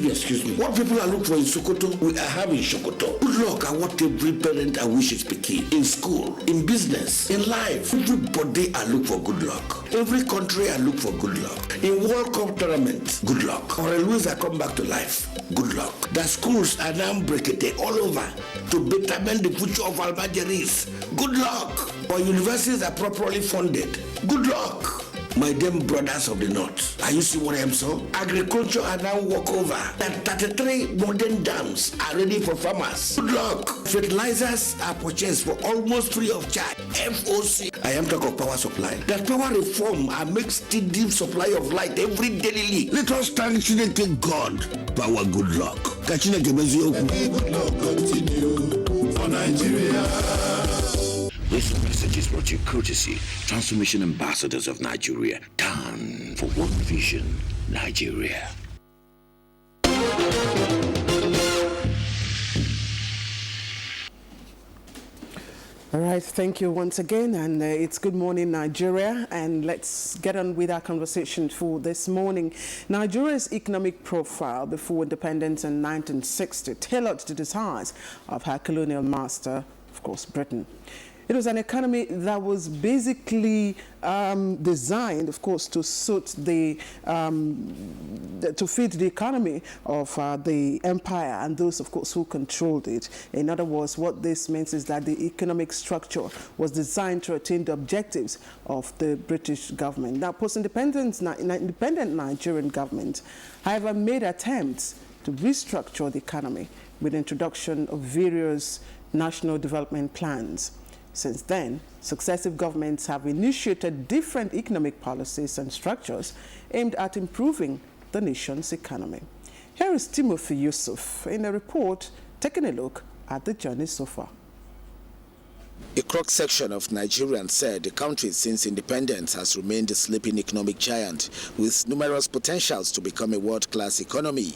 S15: Excuse me. What people are looking for in Sokoto, we are having Sokoto. Good luck are what every parent and wish is picking. In school, in business, in life. Everybody are look for good luck. Every country I look for good luck. In World Cup tournament, good luck. Or Louis I come back to life, good luck. The schools are now breaking all over to betterment the future of Albageris. Good luck. Or universities are properly funded. Good luck. My damn brothers of the north. Are you see what I'm saying? Agriculture are now walk over. And 33 modern dams are ready for farmers. Good luck. Fertilizers are purchased for almost free of charge. FOC. I am talking of power supply. That power reform are make steady supply of light every daily. Let us thank God. Power good luck. Good luck continue for Nigeria. This message is brought to you courtesy Transformation Ambassadors of Nigeria. Down for one vision, Nigeria.
S11: All right, thank you once again, and it's Good Morning Nigeria, and let's get on with our conversation for this morning. Nigeria's economic profile before independence in 1960 tailored to the desires of her colonial master, of course, Britain. It was an economy that was basically designed, of course, to suit the to fit the economy of the empire and those, of course, who controlled it. In other words, what this means is that the economic structure was designed to attain the objectives of the British government. Now, post-independent independent Nigerian government, however, made attempts to restructure the economy with the introduction of various national development plans. Since then, successive governments have initiated different economic policies and structures aimed at improving the nation's economy. Here is Timothy Yusuf in a report taking a look at the journey so far.
S24: A cross-section of Nigerians said the country since independence has remained a sleeping economic giant with numerous potentials to become a world-class economy.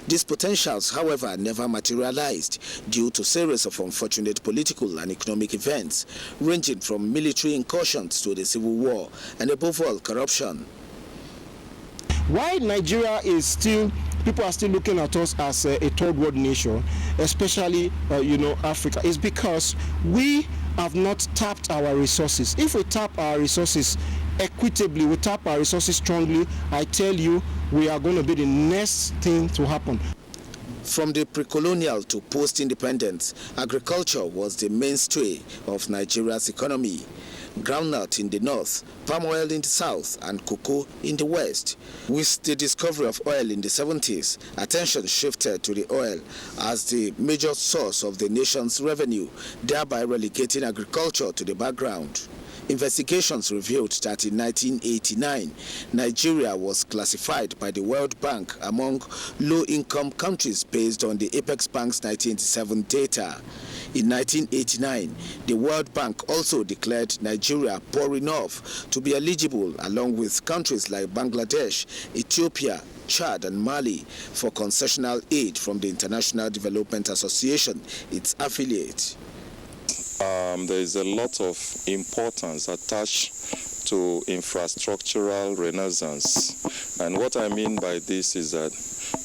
S24: These potentials, however, never materialized due to a series of unfortunate political and economic events, ranging from military incursions to the civil war and above all, corruption.
S25: Why Nigeria is still, people are still looking at us as a third world nation, especially, Africa, is because we have not tapped our resources. If we tap our resources equitably, we tap our resources strongly, I tell you, we are going to be the next thing to happen.
S24: From the pre-colonial to post-independence, agriculture was the mainstay of Nigeria's economy. Groundnut in the north, palm oil in the south, and cocoa in the west. With the discovery of oil in the 70s, attention shifted to the oil as the major source of the nation's revenue, thereby relegating agriculture to the background. Investigations revealed that in 1989, Nigeria was classified by the World Bank among low-income countries based on the Apex Bank's 1987 data. In 1989, the World Bank also declared Nigeria poor enough to be eligible, along with countries like Bangladesh, Ethiopia, Chad, and Mali, for concessional aid from the International Development Association, its affiliate.
S3: there is a lot of importance attached to infrastructural renaissance. And what I mean by this is that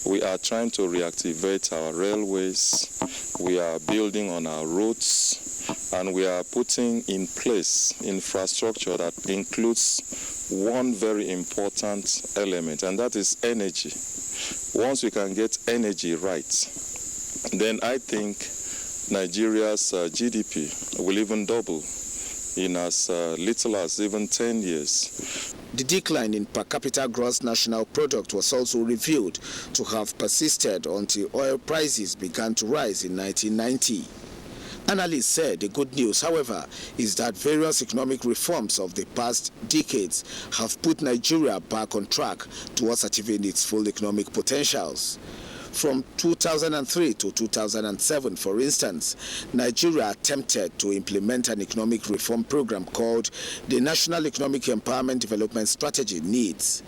S3: we are trying to reactivate our railways, we are building on our roads, and we are putting in place infrastructure that includes one very important element, and that is energy. Once we can get energy right, then I think Nigeria's GDP will even double in as little as even 10 years.
S24: The decline in per capita gross national product was also revealed to have persisted until oil prices began to rise in 1990. Analysts said the good news, however, is that various economic reforms of the past decades have put Nigeria back on track towards achieving its full economic potentials. From 2003 to 2007, for instance, Nigeria attempted to implement an economic reform program called the National Economic Empowerment Development Strategy, NEEDS.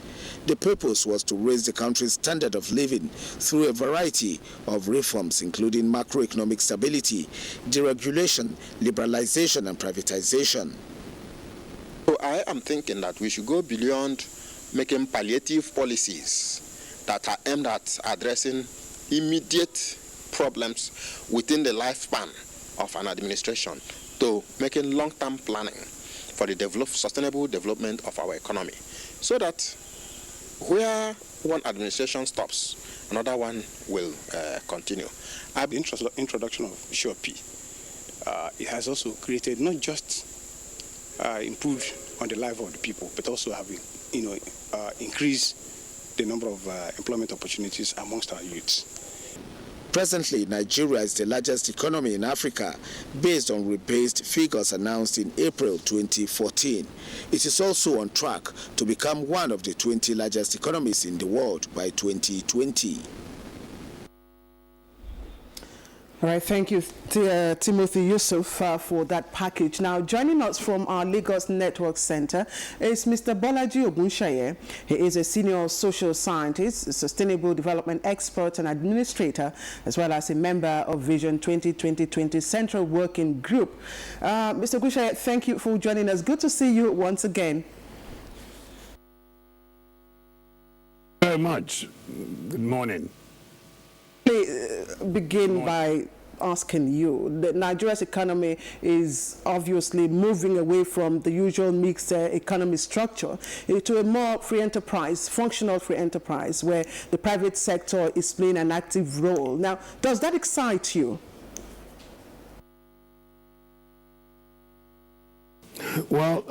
S24: The purpose was to raise the country's standard of living through a variety of reforms, including macroeconomic stability, deregulation, liberalization, and privatization.
S4: So I am thinking that we should go beyond making palliative policies that are aimed at addressing immediate problems within the lifespan of an administration to making long-term planning for the sustainable development of our economy, so that where one administration stops, another one will continue.
S5: The introduction of Sure P, it has also created not just improved on the life of the people, but also having, increased the number of employment opportunities amongst our youths.
S24: Presently, Nigeria is the largest economy in Africa based on rebased figures announced in April 2014. It is also on track to become one of the 20 largest economies in the world by 2020.
S11: All right, thank you, Timothy Yusuf, for that package. Now, joining us from our Lagos Network Center is Mr. Bolaji Ogunshaye. He is a senior social scientist, a sustainable development expert and administrator, as well as a member of Vision 2020 Central Working Group. Mr. Ogunshaye, thank you for joining us. Good to see you once again.
S6: Very much. Good morning.
S11: Begin by asking you, that Nigeria's economy is obviously moving away from the usual mixed economy structure to a more free enterprise, functional free enterprise, where the private sector is playing an active role. Now, does that excite you?
S6: Well,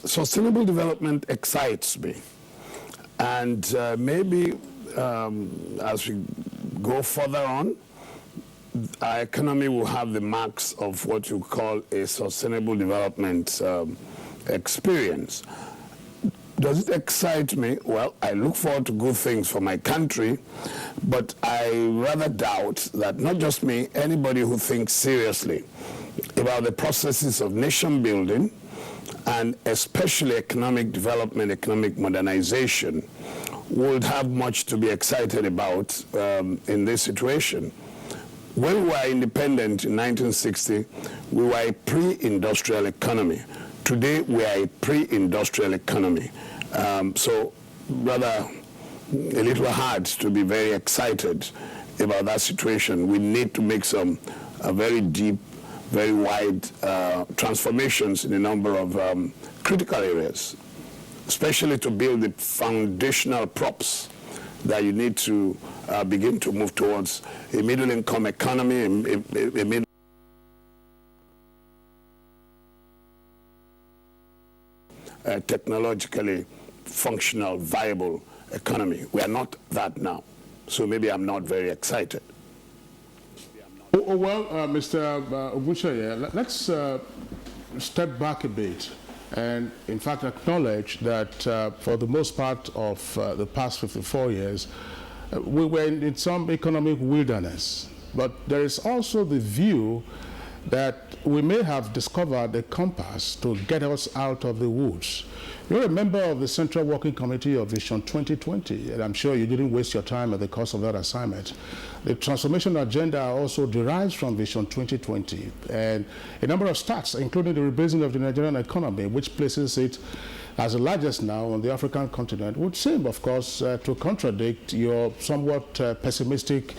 S6: sustainable development excites me. And maybe as we go further on, our economy will have the marks of what you call a sustainable development experience. Does it excite me? Well, I look forward to good things for my country, but I rather doubt that not just me, anybody who thinks seriously about the processes of nation building and especially economic development, economic modernization, would have much to be excited about in this situation. When we were independent in 1960, we were a pre-industrial economy. Today, we are a pre-industrial economy. So rather a little hard to be very excited about that situation. We need to make some very deep, very wide transformations in a number of critical areas, especially to build the foundational props that you need to begin to move towards a middle-income economy, a middle technologically functional, viable economy. We are not that now, so maybe I'm not very excited.
S10: Well, Mr. Ogunshaye, let's step back a bit and in fact acknowledge that for the most part of the past 54 years, we were in some economic wilderness. But there is also the view that we may have discovered a compass to get us out of the woods. You're a member of the Central Working Committee of Vision 2020, and I'm sure you didn't waste your time at the course of that assignment. The transformation agenda also derives from Vision 2020, and a number of stats, including the rebasing of the Nigerian economy, which places it as the largest now on the African continent, would seem, of course, to contradict your somewhat pessimistic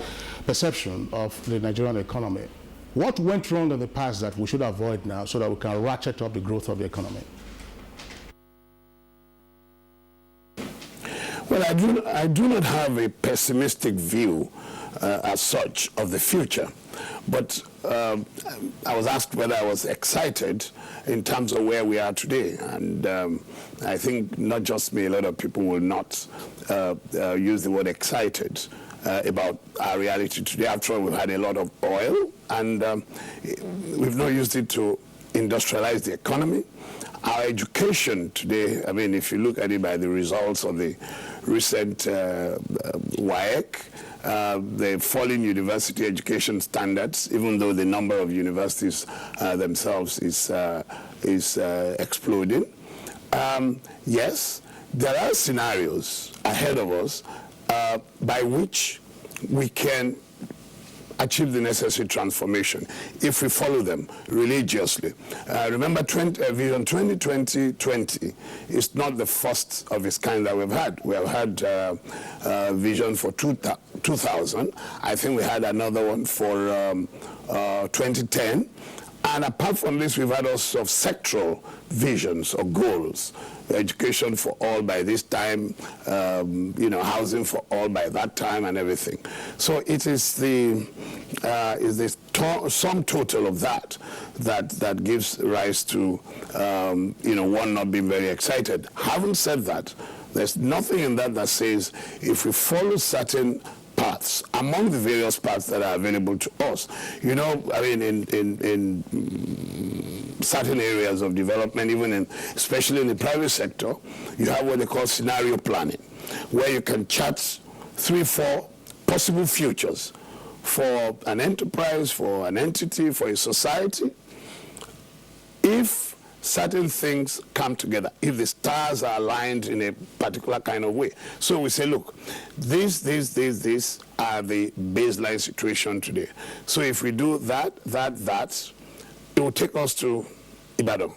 S10: perception of the Nigerian economy. What went wrong in the past that we should avoid now so that we can ratchet up the growth of the economy?
S6: Well, I do not have a pessimistic view as such of the future, but I was asked whether I was excited in terms of where we are today, and I think not just me, a lot of people will not use the word excited about our reality today. After all, we've had a lot of oil, and we've not used it to industrialize the economy. Our education today, I mean, if you look at it by the results of the recent WAEC, the falling university education standards, even though the number of universities themselves is exploding. Yes, there are scenarios ahead of us by which we can achieve the necessary transformation if we follow them religiously. Remember, Vision 2020 is not the first of its kind that we've had. We have had Vision for 2000. I think we had another one for 2010. And apart from this, we've had also sectoral visions or goals. Education for all by this time, housing for all by that time, and everything. So it is the sum total of that gives rise to one not being very excited. Having said that, there's nothing in that says if we follow certain paths among the various paths that are available to us. I mean, in certain areas of development, especially in the private sector, you have what they call scenario planning, where you can chart 3-4 possible futures for an enterprise, for an entity, for a society. If certain things come together, if the stars are aligned in a particular kind of way. So we say, look, these are the baseline situation today. So if we do that, it will take us to Ibadan.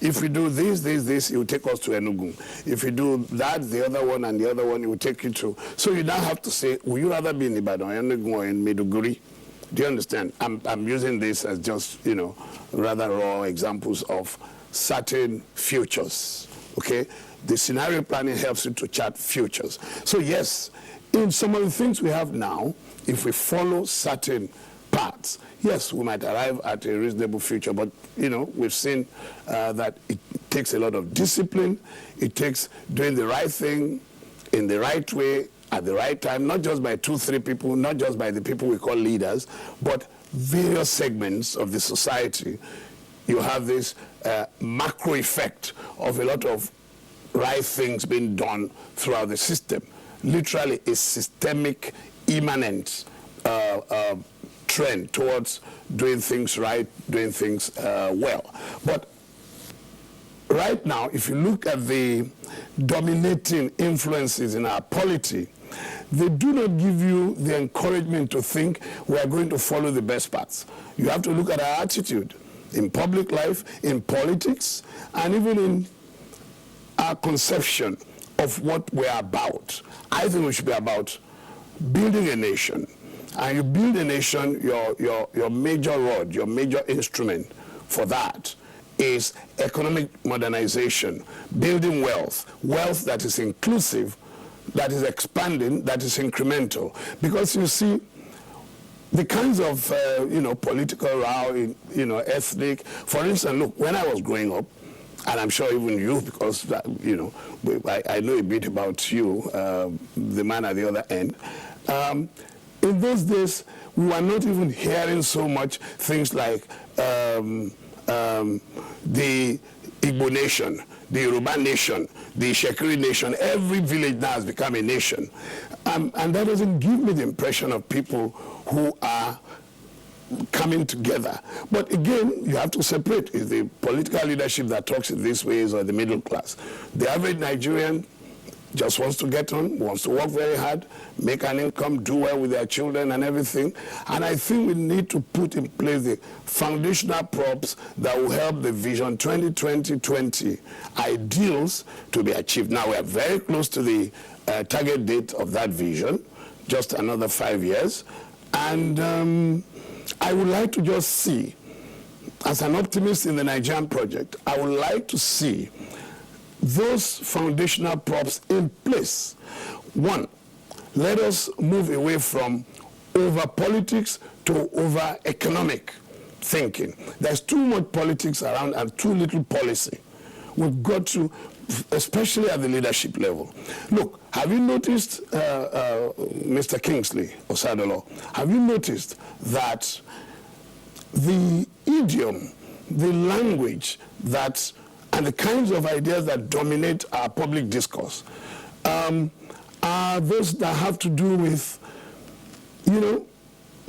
S6: If we do this, it will take us to Enugu. If we do that, the other one, and the other one, it will take you to... So you now have to say, will you rather be in Ibadan, Enugu, or in Maiduguri? Do you understand? I'm using this as just, rather raw examples of certain futures, okay? The scenario planning helps you to chart futures. So yes, in some of the things we have now, if we follow certain paths, yes, we might arrive at a reasonable future, but, we've seen that it takes a lot of discipline. It takes doing the right thing in the right way at the right time, not just by 2-3 people, not just by the people we call leaders, but various segments of the society. You have this macro effect of a lot of right things being done throughout the system. Literally a systemic, immanent trend towards doing things right, doing things well. But right now, if you look at the dominating influences in our polity, they do not give you the encouragement to think we are going to follow the best paths. You have to look at our attitude in public life, in politics, and even in our conception of what we're about. I think we should be about building a nation. And you build a nation, your major rod, your major instrument for that is economic modernization, building wealth that is inclusive, that is expanding, that is incremental. Because you see, the kinds of, political row, ethnic, for instance, look, when I was growing up, and I'm sure even you, because, I know a bit about you, the man at the other end. In those days, we were not even hearing so much things like the Igbo nation, the Yoruba nation, the Shekiri nation. Every village now has become a nation. And that doesn't give me the impression of people who are coming together. But again, you have to separate. Is the political leadership that talks in these ways or the middle class? The average Nigerian just wants to get on, wants to work very hard, make an income, do well with their children and everything. And I think we need to put in place the foundational props that will help the Vision 2020 ideals to be achieved. Now, we are very close to the target date of that vision, just another 5 years. And I would like to just see, as an optimist in the Nigerian project, I would like to see those foundational props in place. One, let us move away from over politics to over economic thinking. There's too much politics around and too little policy. We've got to, especially at the leadership level. Look, have you noticed, Mr. Kingsley Osadolo, have you noticed that the idiom, the language that and the kinds of ideas that dominate our public discourse are those that have to do with, you know,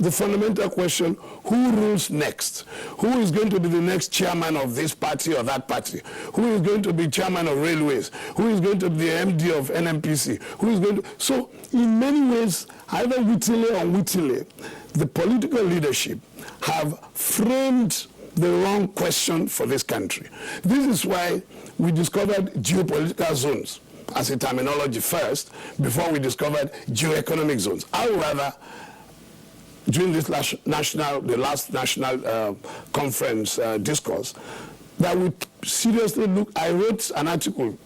S6: the fundamental question, who rules next? Who is going to be the next chairman of this party or that party? Who is going to be chairman of railways? Who is going to be the MD of NMPC? Who is going to... So in many ways, either wittily or unwittingly, the political leadership have framed the wrong question for this country. This is why we discovered geopolitical zones as a terminology first, before we discovered geoeconomic zones. I would rather, during this last national conference discourse, that we seriously look. I wrote an article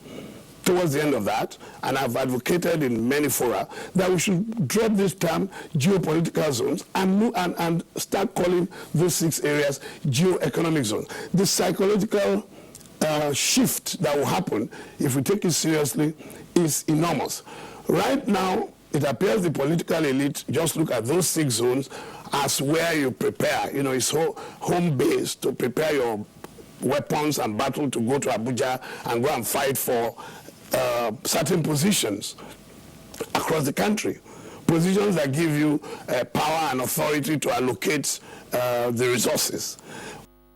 S6: towards the end of that, and I've advocated in many fora that we should drop this term geopolitical zones and start calling those 6 areas geoeconomic zones. The psychological shift that will happen if we take it seriously is enormous. Right now, it appears the political elite just look at those 6 zones as where you prepare. You know, it's home base to prepare your weapons and battle to go to Abuja and go and fight for certain positions across the country, positions that give you power and authority to allocate the resources.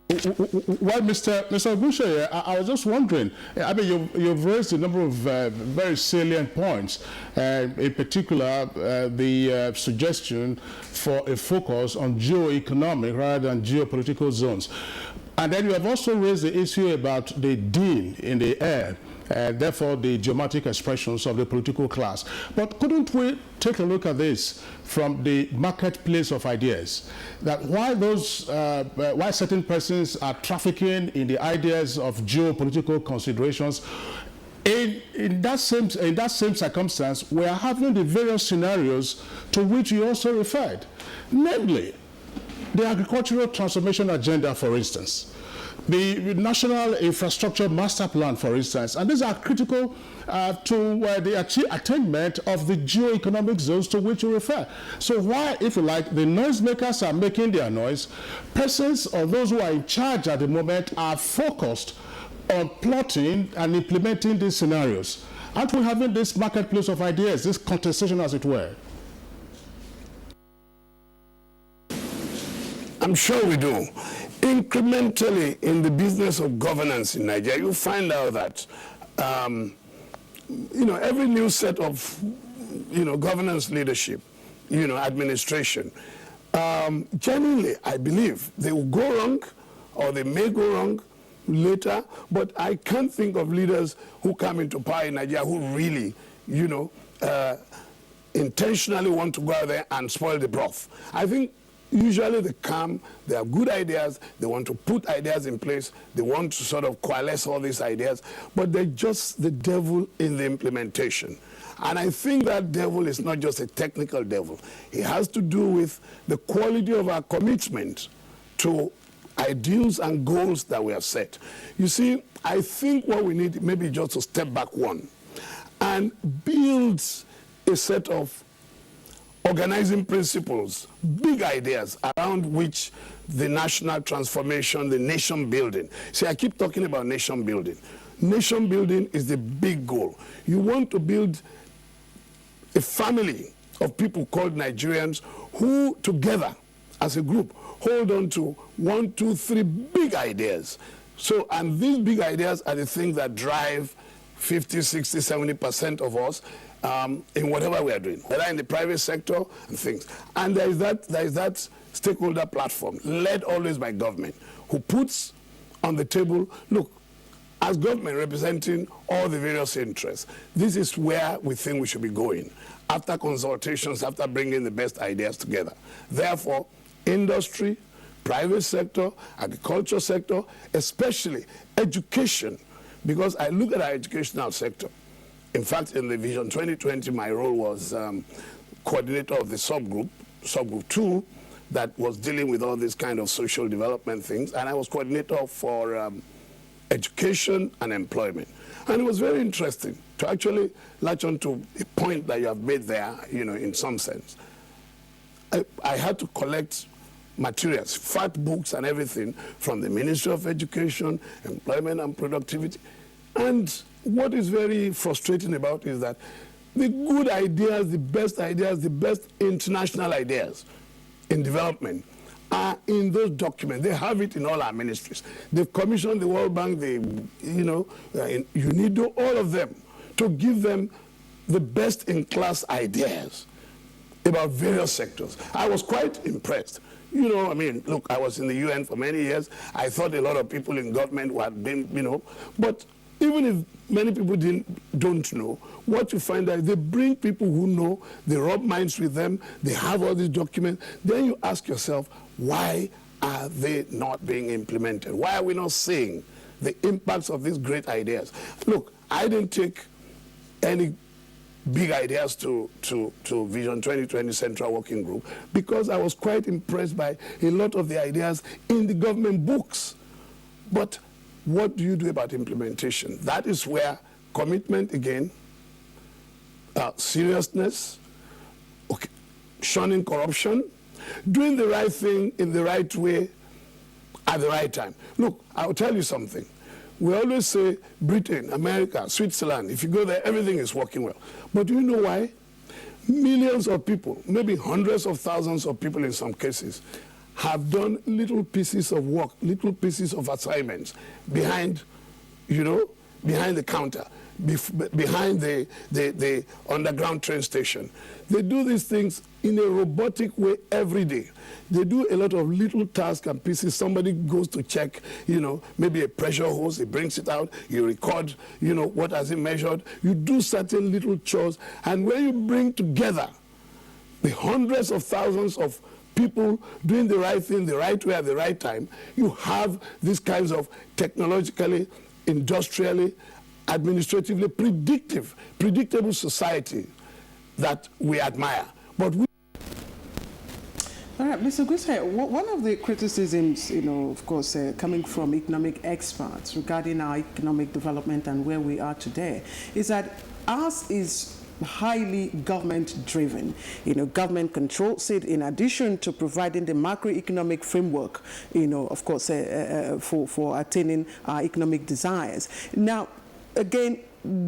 S10: Well, Mr. Bushe, I was just wondering, I mean, you've raised a number of very salient points, in particular the suggestion for a focus on geo-economic rather than geopolitical zones. And then you have also raised the issue about the deal in the air, therefore the geometric expressions of the political class. But couldn't we take a look at this from the marketplace of ideas? That why certain persons are trafficking in the ideas of geopolitical considerations, in that same circumstance, we are having the various scenarios to which you also referred, namely the agricultural transformation agenda, for instance, the National Infrastructure Master Plan, for instance, and these are critical to the attainment of the geo-economic zones to which you refer. So why, if you like, the noisemakers are making their noise, persons or those who are in charge at the moment are focused on plotting and implementing these scenarios? Aren't we having this marketplace of ideas, this contestation, as it were?
S6: I'm sure we do. Incrementally, in the business of governance in Nigeria, you find out that, you know, every new set of, you know, governance leadership, you know, administration, generally, I believe they will go wrong or they may go wrong later, but I can't think of leaders who come into power in Nigeria who really, you know, intentionally want to go out there and spoil the broth. I think usually they come, they have good ideas, they want to put ideas in place, they want to sort of coalesce all these ideas, but they're just the devil in the implementation. And I think that devil is not just a technical devil. It has to do with the quality of our commitment to ideals and goals that we have set. You see, I think what we need maybe just to step back one and build a set of organizing principles, big ideas around which the national transformation, the nation building. See, I keep talking about nation building. Nation building is the big goal. You want to build a family of people called Nigerians who together as a group, hold on to 1, 2, 3 big ideas. So, and these big ideas are the things that drive 50, 60, 70% of us in whatever we are doing, whether in the private sector and things. And there is that stakeholder platform, led always by government, who puts on the table, look, as government representing all the various interests, this is where we think we should be going, after consultations, after bringing the best ideas together. Therefore, industry, private sector, agriculture sector, especially education, because I look at our educational sector. In fact, in the Vision 2020, my role was coordinator of the subgroup 2, that was dealing with all these kind of social development things, and I was coordinator for education and employment. And it was very interesting to actually latch on to a point that you have made there, you know, in some sense. I had to collect materials, fact books and everything from the Ministry of Education, Employment and Productivity. And what is very frustrating about it is that the good ideas, the best international ideas in development are in those documents. They have it in all our ministries. They've commissioned the World Bank, UNIDO, all of them, to give them the best-in-class ideas about various sectors. I was quite impressed. You know, I mean, look, I was in the UN for many years. I thought a lot of people in government had been, you know, but even if many people don't know, what you find out, they bring people who know, they rub minds with them, they have all these documents. Then you ask yourself, why are they not being implemented? Why are we not seeing the impacts of these great ideas? Look, I didn't take any big ideas to Vision 2020 Central Working Group because I was quite impressed by a lot of the ideas in the government books. But what do you do about implementation? That is where commitment again, seriousness, okay, shunning corruption, doing the right thing in the right way at the right time. Look, I'll tell you something. We always say Britain, America, Switzerland, if you go there, everything is working well. But do you know why? Millions of people, maybe hundreds of thousands of people in some cases, have done little pieces of work, little pieces of assignments behind, you know, behind the counter, behind the underground train station. They do these things in a robotic way every day. They do a lot of little tasks and pieces. Somebody goes to check, you know, maybe a pressure hose, he brings it out, you record, you know, what has it measured. You do certain little chores, and when you bring together the hundreds of thousands of people doing the right thing the right way at the right time, you have these kinds of technologically, industrially, administratively predictable society that we admire. But we
S11: all right, Mr. Gusai, one of the criticisms, you know, of course, coming from economic experts regarding our economic development and where we are today is that ours is highly government-driven. You know, government controls it in addition to providing the macroeconomic framework, you know, of course, for attaining our economic desires. Now, again,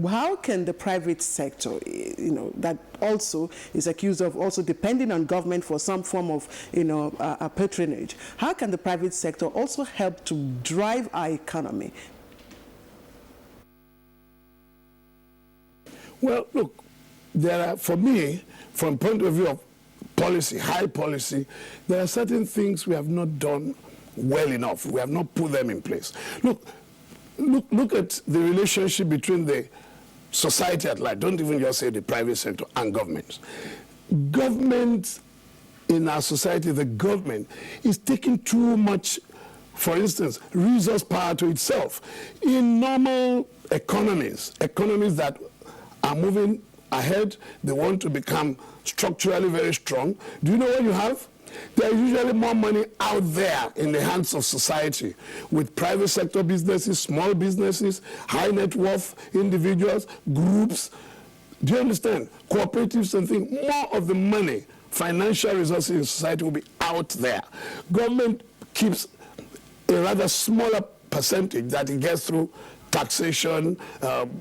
S11: how can the private sector, you know, that also is accused of also depending on government for some form of, you know, patronage, how can the private sector also help to drive our economy?
S6: Well, look, there are, for me, from point of view of policy, high policy, there are certain things we have not done well enough. We have not put them in place. Look at the relationship between the society at large, don't even just say the private sector, and governments. Government in our society, the government is taking too much, for instance, resource power to itself. In normal economies that are moving ahead, they want to become structurally very strong. Do you know what you have? There is usually more money out there in the hands of society with private sector businesses, small businesses, high net worth individuals, groups. Do you understand? Cooperatives and things. More of the money, financial resources in society will be out there. Government keeps a rather smaller percentage that it gets through taxation,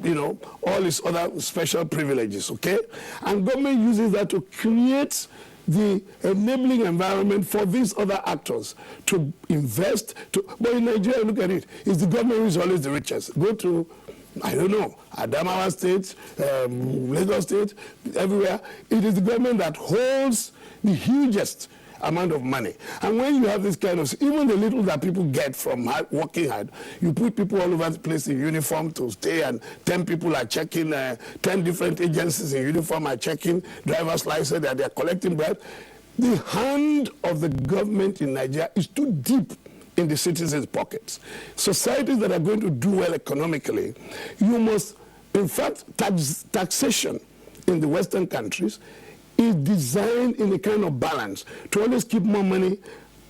S6: you know, all these other special privileges, okay? And government uses that to create the enabling environment for these other actors to invest. But in Nigeria, look at it, it's the government who is always the richest. Go to, I don't know, Adamawa State, Lagos State, everywhere. It is the government that holds the hugest amount of money. And when you have this kind of, even the little that people get from working hard, you put people all over the place in uniform to stay, and 10 people are checking, 10 different agencies in uniform are checking driver's license, that they're collecting bread. The hand of the government in Nigeria is too deep in the citizens' pockets. Societies that are going to do well economically, you must, in fact, taxation in the Western countries is designed in a kind of balance to always keep more money,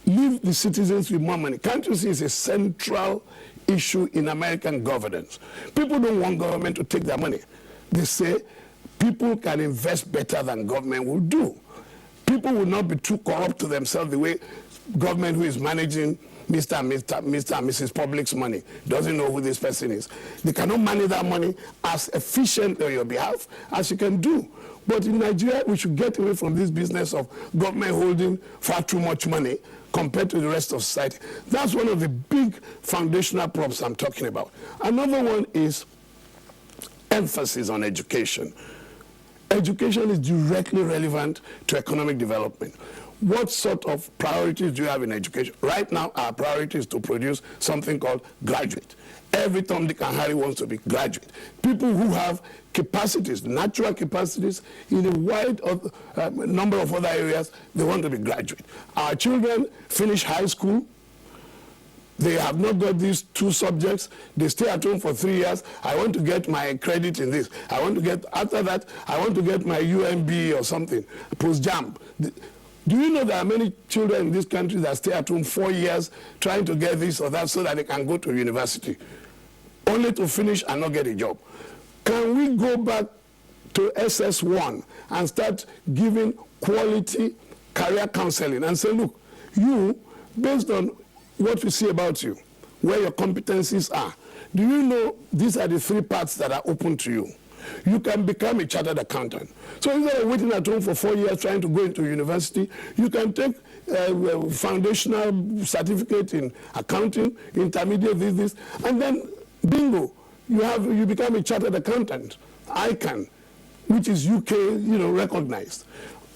S6: leave the citizens with more money. Can't you see it's a central issue in American governance? People don't want government to take their money. They say people can invest better than government will do. People will not be too corrupt to themselves the way government, who is managing Mr. and Mrs. Public's money, doesn't know who this person is. They cannot manage that money as efficient on your behalf as you can do. But in Nigeria, we should get away from this business of government holding far too much money compared to the rest of society. That's one of the big foundational problems I'm talking about. Another one is emphasis on education. Education is directly relevant to economic development. What sort of priorities do you have in education? Right now, our priority is to produce something called graduate. Every Tom, Dick, and Harry wants to be graduate. People who have capacities, natural capacities, in a wide number of other areas, they want to be graduate. Our children finish high school. They have not got these 2 subjects. They stay at home for 3 years. I want to get my credit in this. I want to get, after that, I want to get my UMB or something, post-JAM. Do you know there are many children in this country that stay at home 4 years trying to get this or that so that they can go to university, only to finish and not get a job? Can we go back to SS1 and start giving quality career counseling and say, look, you, based on what we see about you, where your competencies are, do you know these are the 3 paths that are open to you? You can become a chartered accountant. So instead of waiting at home for 4 years trying to go into university, you can take a foundational certificate in accounting, intermediate, this, and then bingo, you become a chartered accountant, ICANN, which is UK, recognized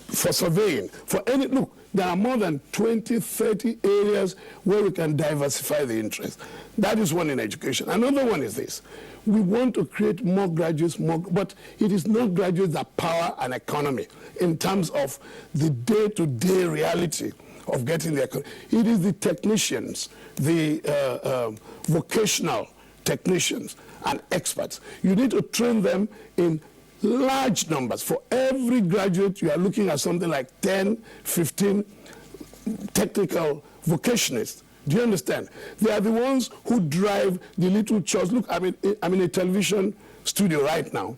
S6: for surveying, for any, look, there are more than 20, 30 areas where we can diversify the interest. That is one in education. Another one is this. We want to create more graduates, but it is not graduates that power an economy in terms of the day-to-day reality of getting the economy. It is the technicians, the vocational technicians and experts. You need to train them in large numbers. For every graduate, you are looking at something like 10, 15 technical vocationists. Do you understand? They are the ones who drive the little chores. Look, I'm in a television studio right now.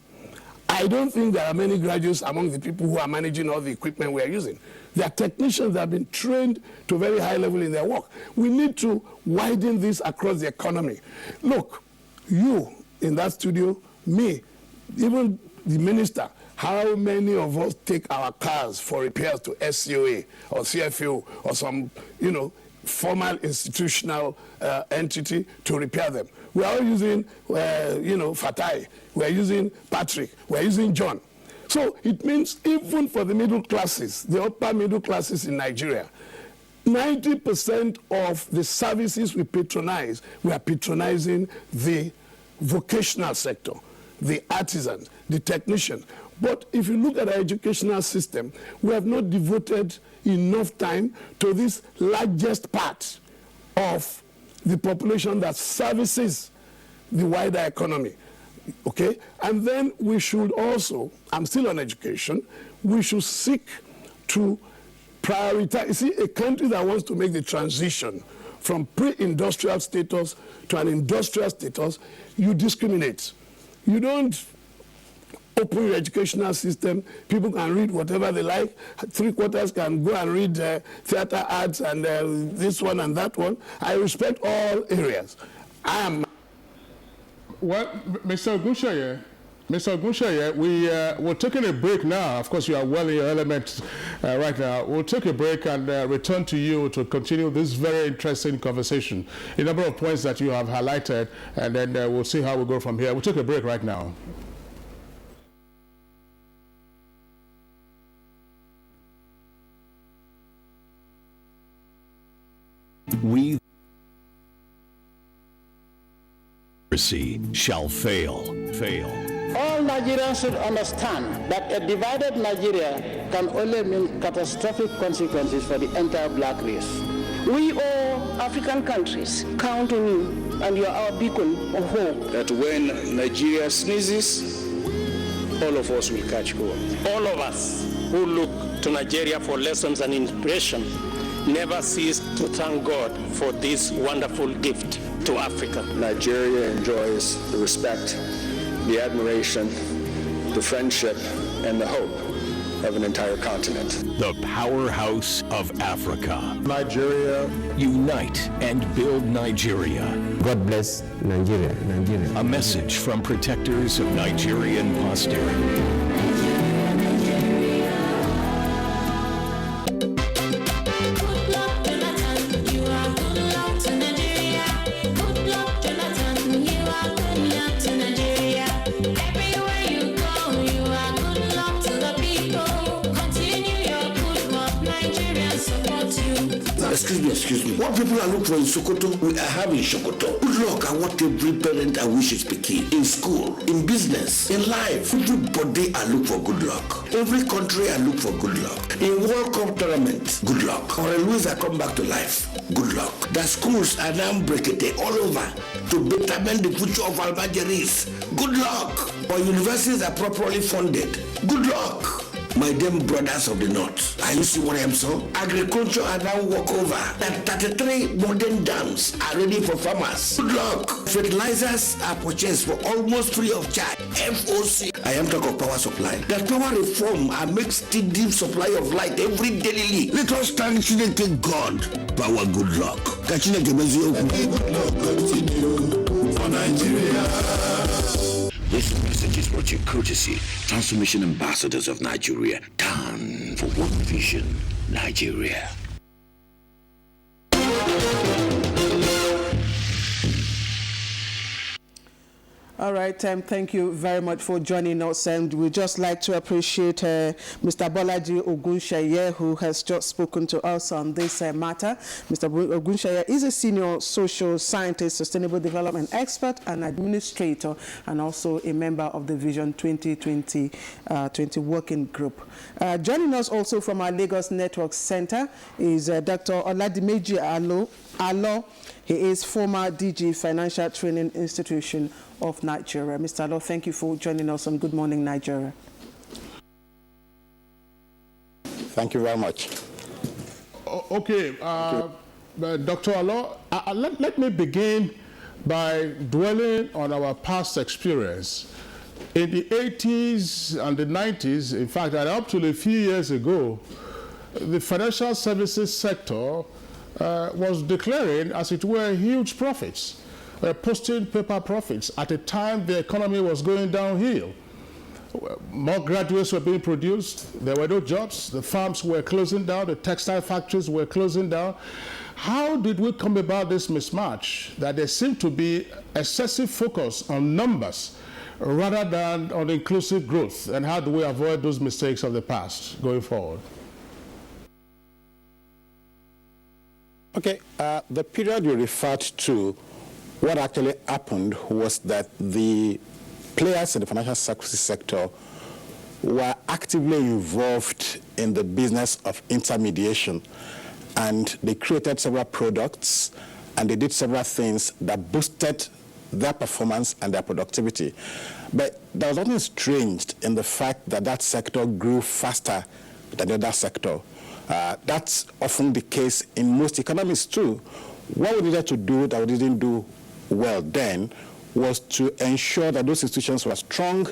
S6: I don't think there are many graduates among the people who are managing all the equipment we are using. They are technicians that have been trained to a very high level in their work. We need to widen this across the economy. Look, you in that studio, me, even the minister, how many of us take our cars for repairs to SCOA or CFO or some, formal institutional entity to repair them? We are all using, Fatai, we are using Patrick, we are using John. So it means even for the middle classes, the upper middle classes in Nigeria, 90% of the services we patronize, we are patronizing the vocational sector, the artisans, the technicians. But if you look at our educational system, we have not devoted enough time to this largest part of the population that services the wider economy. Okay? And then we should also, I'm still on education, we should seek to prioritize. You see, a country that wants to make the transition from pre-industrial status to an industrial status, you discriminate. You don't open your educational system. People can read whatever they like. 3/4 can go and read theater arts and this one and that one. I respect all areas.
S10: Well, Mr. Ogunseyi, Mr. Ogunsheye, we're taking a break now. Of course, you are well in your element right now. We'll take a break and return to you to continue this very interesting conversation. A number of points that you have highlighted, and then we'll see how we go from here. We'll take a break right now.
S1: We shall fail.
S2: All Nigerians should understand that a divided Nigeria can only mean catastrophic consequences for the entire black race.
S7: We all African countries count on you, and you are our beacon of hope.
S8: That when Nigeria sneezes, all of us will catch cold.
S7: All of us who look to Nigeria for lessons and inspiration never cease to thank God for this wonderful gift to Africa.
S8: Nigeria enjoys the respect, the admiration, the friendship, and the hope of an entire continent.
S1: The powerhouse of Africa.
S8: Nigeria.
S1: Unite and build Nigeria.
S9: God bless Nigeria.
S1: A message from protectors of Nigerian posterity.
S15: Excuse me. What people are looking for in Sokoto, we are having Sokoto. Good luck at what every parent and wish is picking. In school, in business, in life. Everybody I look for good luck. Every country I look for good luck. In World Cup tournament, good luck. Or Louis I come back to life, good luck. The schools are now breaking all over to betterment the future of Albageris. Good luck. Or universities are properly funded. Good luck. My damn brothers of the north. Are you see what I'm saying? Agriculture are now walk over. And 33 modern dams are ready for farmers. Good luck. Fertilizers are purchased for almost free of charge. FOC. I am talking of power supply. That power reform and make steady supply of light every daily. Let us thank God. Power good luck. Good luck continue for Nigeria. This message is brought to you courtesy Transformation Ambassadors of Nigeria. Down for one vision, Nigeria.
S11: All right, thank you very much for joining us, and we'd just like to appreciate Mr. Bolaji Ogunsheye, who has just spoken to us on this matter. Mr. Ogunsheye is a senior social scientist, sustainable development expert, and administrator, and also a member of the Vision 2020 working group. Joining us also from our Lagos Network Center is Dr. Oladimeji Alo. He is former DG Financial Training Institution of Nigeria. Mr. Alo, thank you for joining us on Good Morning Nigeria.
S25: Thank you very much.
S10: Okay, Dr. Alo, let me begin by dwelling on our past experience. In the 80s and the 90s, in fact, and up to a few years ago, the financial services sector was declaring, as it were, huge profits, posting paper profits at a time the economy was going downhill. More graduates were being produced, there were no jobs, the farms were closing down, the textile factories were closing down. How did we come about this mismatch that there seemed to be excessive focus on numbers rather than on inclusive growth, and how do we avoid those mistakes of the past going forward?
S25: Okay, the period you referred to, what actually happened was that the players in the financial services sector were actively involved in the business of intermediation, and they created several products and they did several things that boosted their performance and their productivity. But there was nothing strange in the fact that that sector grew faster than the other sector. That's often the case in most economies too. What we needed to do that we didn't do well then was to ensure that those institutions were strong,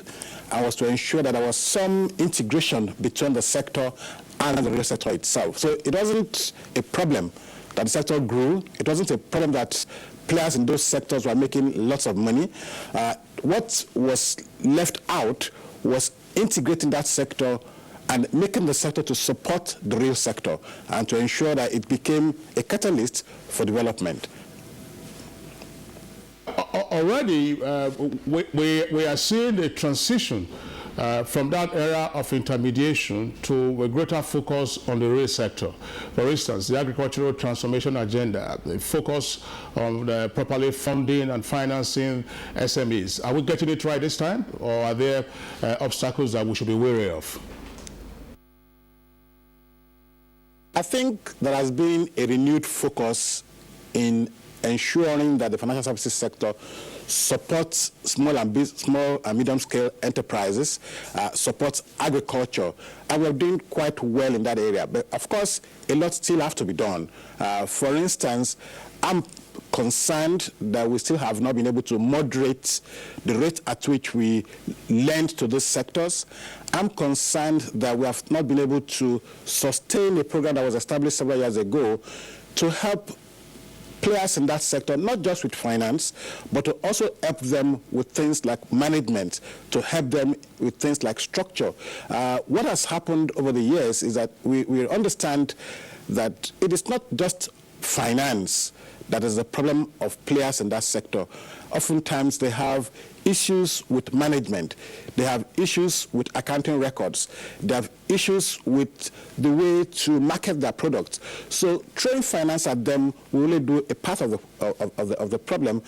S25: and was to ensure that there was some integration between the sector and the real sector itself. So it wasn't a problem
S16: that the sector grew. It wasn't a problem that players in those sectors were making lots of money. What was left out was integrating that sector and making the sector to support the real sector and to ensure that it became a catalyst for development.
S10: Already, we are seeing a transition from that era of intermediation to a greater focus on the real sector. For instance, the agricultural transformation agenda, the focus on properly funding and financing SMEs. Are we getting it right this time, or are there obstacles that we should be wary of?
S16: I think there has been a renewed focus in ensuring that the financial services sector supports small and medium-scale enterprises, supports agriculture, and we're doing quite well in that area. But of course, a lot still have to be done. For instance, I'm concerned that we still have not been able to moderate the rate at which we lend to those sectors. I'm concerned that we have not been able to sustain a program that was established several years ago to help players in that sector, not just with finance, but to also help them with things like management, to help them with things like structure. What has happened over the years is that we understand that it is not just finance that is the problem of players in that sector. Oftentimes they have issues with management. They have issues with accounting records. They have issues with the way to market their products. So throwing finance at them will only do a part of the problem.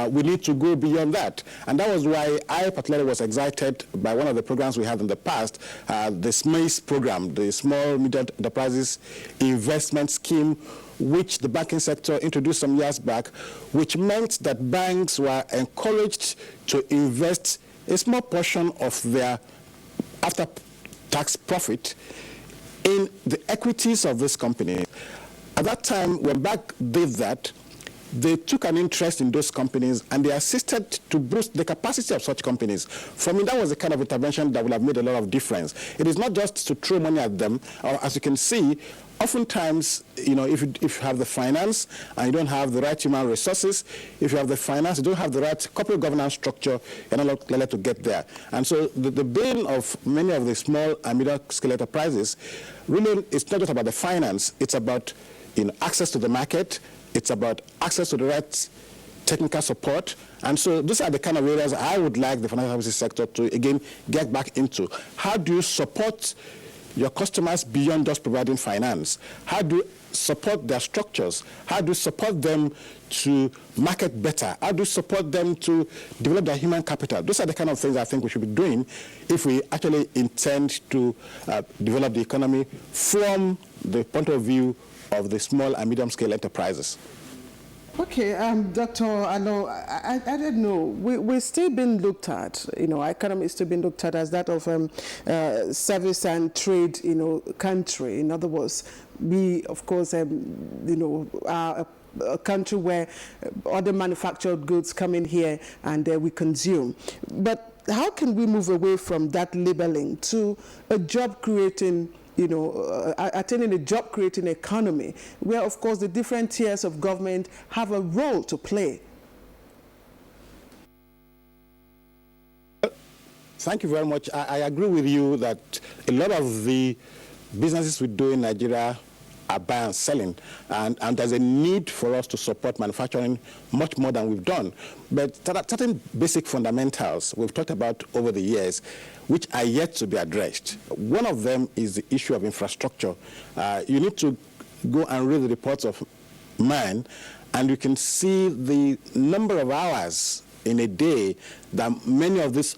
S16: We need to go beyond that. And that was why I particularly was excited by one of the programs we had in the past, the SMEs program, the Small Medium Enterprises Investment Scheme, which the banking sector introduced some years back, which meant that banks were encouraged to invest a small portion of their after-tax profit in the equities of this company. At that time, when banks did that, they took an interest in those companies and they assisted to boost the capacity of such companies. For me, that was the kind of intervention that would have made a lot of difference. It is not just to throw money at them. As you can see, oftentimes, you know, if you have the finance and you don't have the right human resources, if you have the finance, you don't have the right corporate governance structure, you're not likely to get there. And so the bane of many of the small and medium-scale enterprises really is not just about the finance, it's about, you know, access to the market, it's about access to the right technical support. And so these are the kind of areas I would like the financial services sector to, again, get back into. How do you support your customers beyond just providing finance? How do you support their structures? How do you support them to market better? How do you support them to develop their human capital? Those are the kind of things I think we should be doing if we actually intend to develop the economy from the point of view of the small and medium-scale enterprises.
S11: Okay, Doctor, I know, I don't know. We're still being looked at, you know, our economy is still being looked at as that of service and trade, you know, country. In other words, we, of course, you know, are a country where other manufactured goods come in here and we consume. But how can we move away from that labeling to a job-creating, you know, attaining a job-creating economy, where, of course, the different tiers of government have a role to play?
S16: Thank you very much. I agree with you that a lot of the businesses we do in Nigeria are buying and selling, and there's a need for us to support manufacturing much more than we've done. But certain basic fundamentals we've talked about over the years, which are yet to be addressed. One of them is the issue of infrastructure. You need to go and read the reports of mine, and you can see the number of hours in a day that many of these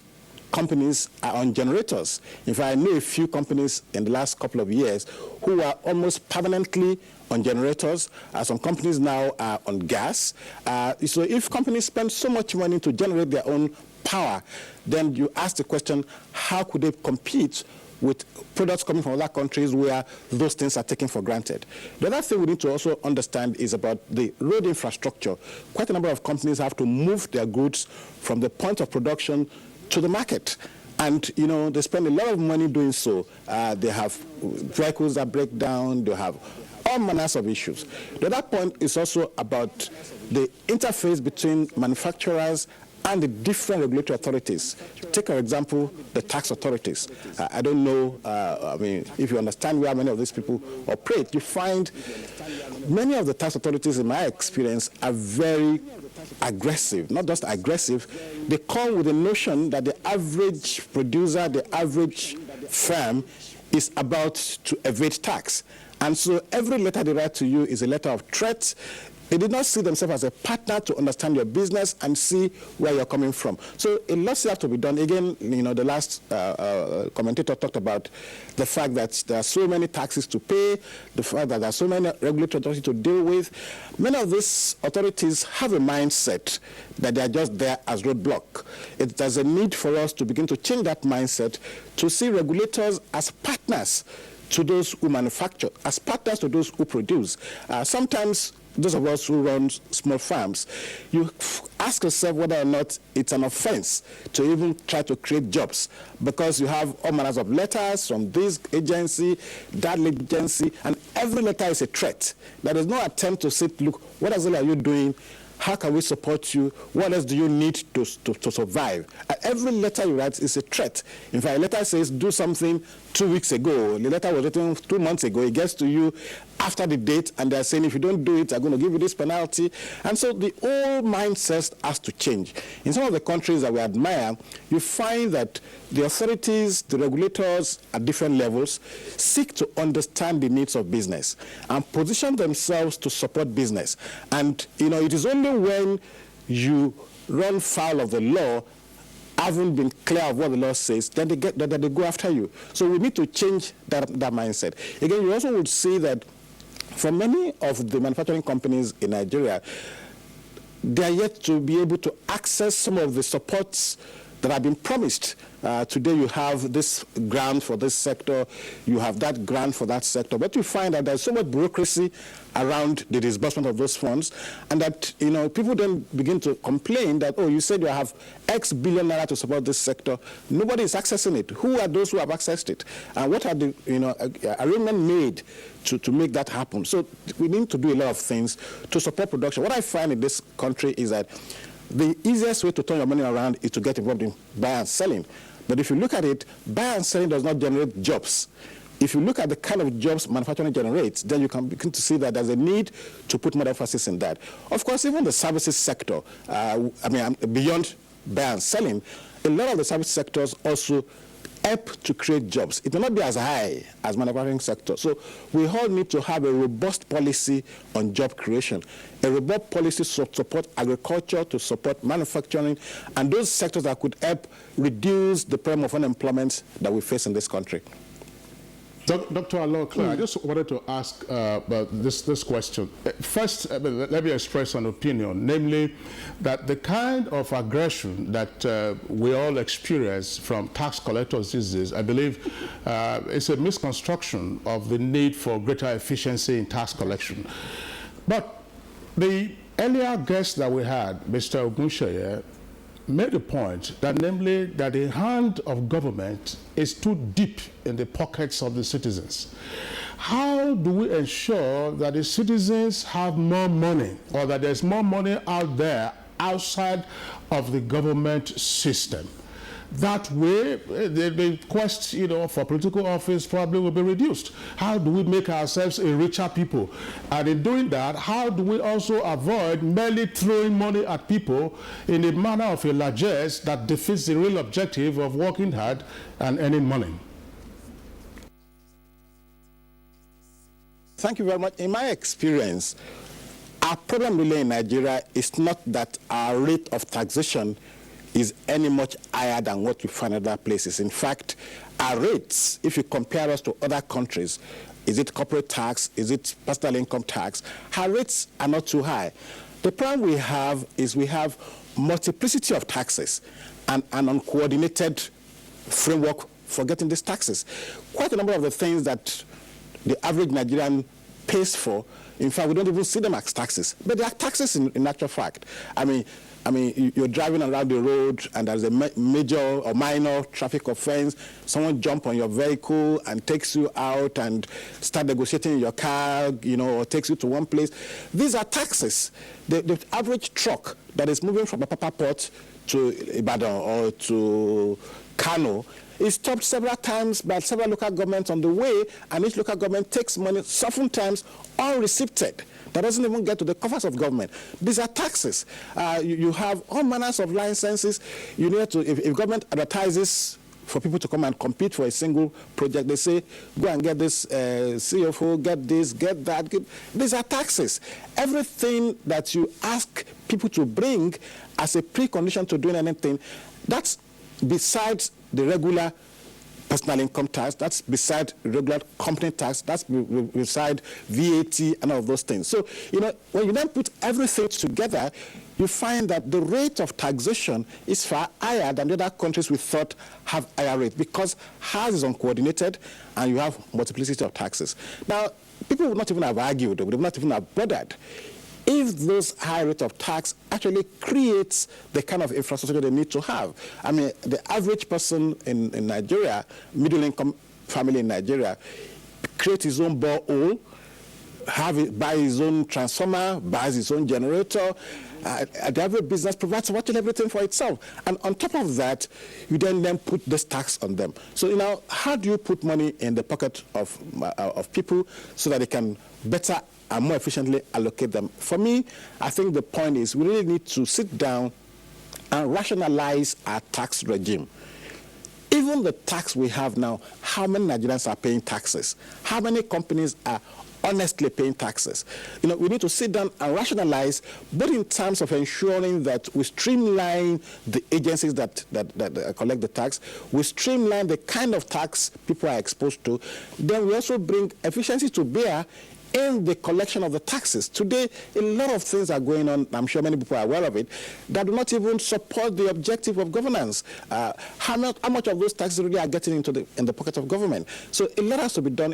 S16: companies are on generators. In fact, I know a few companies in the last couple of years who are almost permanently on generators. Some companies now are on gas. So if companies spend so much money to generate their own power, then you ask the question, how could they compete with products coming from other countries where those things are taken for granted? The other thing we need to also understand is about the road infrastructure. Quite a number of companies have to move their goods from the point of production to the market. And, you know, they spend a lot of money doing so. They have vehicles that break down, they have all manners of issues. The other point is also about the interface between manufacturers and the different regulatory authorities. Take, for example, the tax authorities. I don't know, I mean, if you understand where many of these people operate, you find many of the tax authorities, in my experience, are very aggressive. Not just aggressive, they come with the notion that the average producer, the average firm is about to evade tax. And so every letter they write to you is a letter of threat. They did not see themselves as a partner to understand your business and see where you're coming from. So a lot still has to be done. Again, you know, the last commentator talked about the fact that there are so many taxes to pay, the fact that there are so many regulatory authorities to deal with. Many of these authorities have a mindset that they are just there as roadblock. There's a need for us to begin to change that mindset, to see regulators as partners to those who manufacture, as partners to those who produce. Sometimes those of us who run small farms, you ask yourself whether or not it's an offense to even try to create jobs, because you have all manners of letters from this agency, that agency, and every letter is a threat. There is no attempt to say, look, what exactly are you doing? How can we support you? What else do you need to survive? Every letter you write is a threat. In fact, a letter says do something 2 weeks ago. The letter was written 2 months ago. It gets to you after the date, and they're saying if you don't do it, I'm going to give you this penalty. And so the whole mindset has to change. In some of the countries that we admire, you find that the authorities, the regulators at different levels seek to understand the needs of business and position themselves to support business. And, you know, it is only when you run foul of the law, haven't been clear of what the law says, then they go after you. So we need to change that mindset. Again, you also would see that for many of the manufacturing companies in Nigeria, they are yet to be able to access some of the supports that have been promised. Today you have this grant for this sector, you have that grant for that sector, but you find that there's so much bureaucracy around the disbursement of those funds, and that, you know, people then begin to complain that, oh, you said you have X billion naira to support this sector. Nobody is accessing it. Who are those who have accessed it? And what are the, you know, arrangements made to make that happen? So we need to do a lot of things to support production. What I find in this country is that the easiest way to turn your money around is to get involved in buy and selling. But if you look at it, buy and selling does not generate jobs. If you look at the kind of jobs manufacturing generates, then you can begin to see that there's a need to put more emphasis in that. Of course, even the services sector, beyond buy and selling, a lot of the service sectors also help to create jobs. It may not be as high as manufacturing sector. So we all need to have a robust policy on job creation, a robust policy to support agriculture, to support manufacturing, and those sectors that could help reduce the problem of unemployment that we face in this country.
S10: Dr. Alokla, I just wanted to ask about this question. First, let me express an opinion, namely that the kind of aggression that we all experience from tax collectors these days, I believe is a misconstruction of the need for greater efficiency in tax collection. But the earlier guest that we had, Mr. Ogunsheye, made a point that, namely, that the hand of government is too deep in the pockets of the citizens. How do we ensure that the citizens have more money, or that there's more money out there outside of the government system? That way, the quest, you know, for political office probably will be reduced. How do we make ourselves a richer people? And in doing that, how do we also avoid merely throwing money at people in a manner of a largesse that defeats the real objective of working hard and earning money?
S16: Thank you very much. In my experience, our problem really in Nigeria is not that our rate of taxation is any much higher than what we find in other places. In fact, our rates, if you compare us to other countries, is it corporate tax, is it personal income tax, our rates are not too high. The problem we have is we have multiplicity of taxes and an uncoordinated framework for getting these taxes. Quite a number of the things that the average Nigerian pays for, in fact, we don't even see them as taxes, but they are taxes in actual fact. I mean, I mean, you're driving around the road and there's a major or minor traffic offense. Someone jump on your vehicle and takes you out and start negotiating in your car, or takes you to one place. These are taxes. The average truck that is moving from Apapa Port to Ibadan or to Kano is stopped several times by several local governments on the way, and each local government takes money, oftentimes unreceipted. That doesn't even get to the coffers of government. These are taxes. You have all manners of licenses. You need to, if government advertises for people to come and compete for a single project, they say, go and get this CFO, get this, get that. These are taxes. Everything that you ask people to bring as a precondition to doing anything, that's besides the regular personal income tax, that's beside regular company tax, that's beside VAT and all of those things. So, when you then put everything together, you find that the rate of taxation is far higher than the other countries we thought have higher rate, because ours is uncoordinated and you have multiplicity of taxes. Now, people would not even have argued, they would not even have bothered if those high rate of tax actually creates the kind of infrastructure they need to have. I mean, the average person in Nigeria, middle income family in Nigeria, creates his own borehole, buy his own transformer, buys his own generator. The average business provides virtually everything for itself. And on top of that, you then put this tax on them. So, how do you put money in the pocket of people so that they can better and more efficiently allocate them? For me, I think the point is we really need to sit down and rationalize our tax regime. Even the tax we have now, how many Nigerians are paying taxes? How many companies are honestly paying taxes? We need to sit down and rationalize, both in terms of ensuring that we streamline the agencies that collect the tax, we streamline the kind of tax people are exposed to, then we also bring efficiency to bear in the collection of the taxes. Today, a lot of things are going on, I'm sure many people are aware of it, that do not even support the objective of governance. How much of those taxes really are getting in the pocket of government? So a lot has to be done.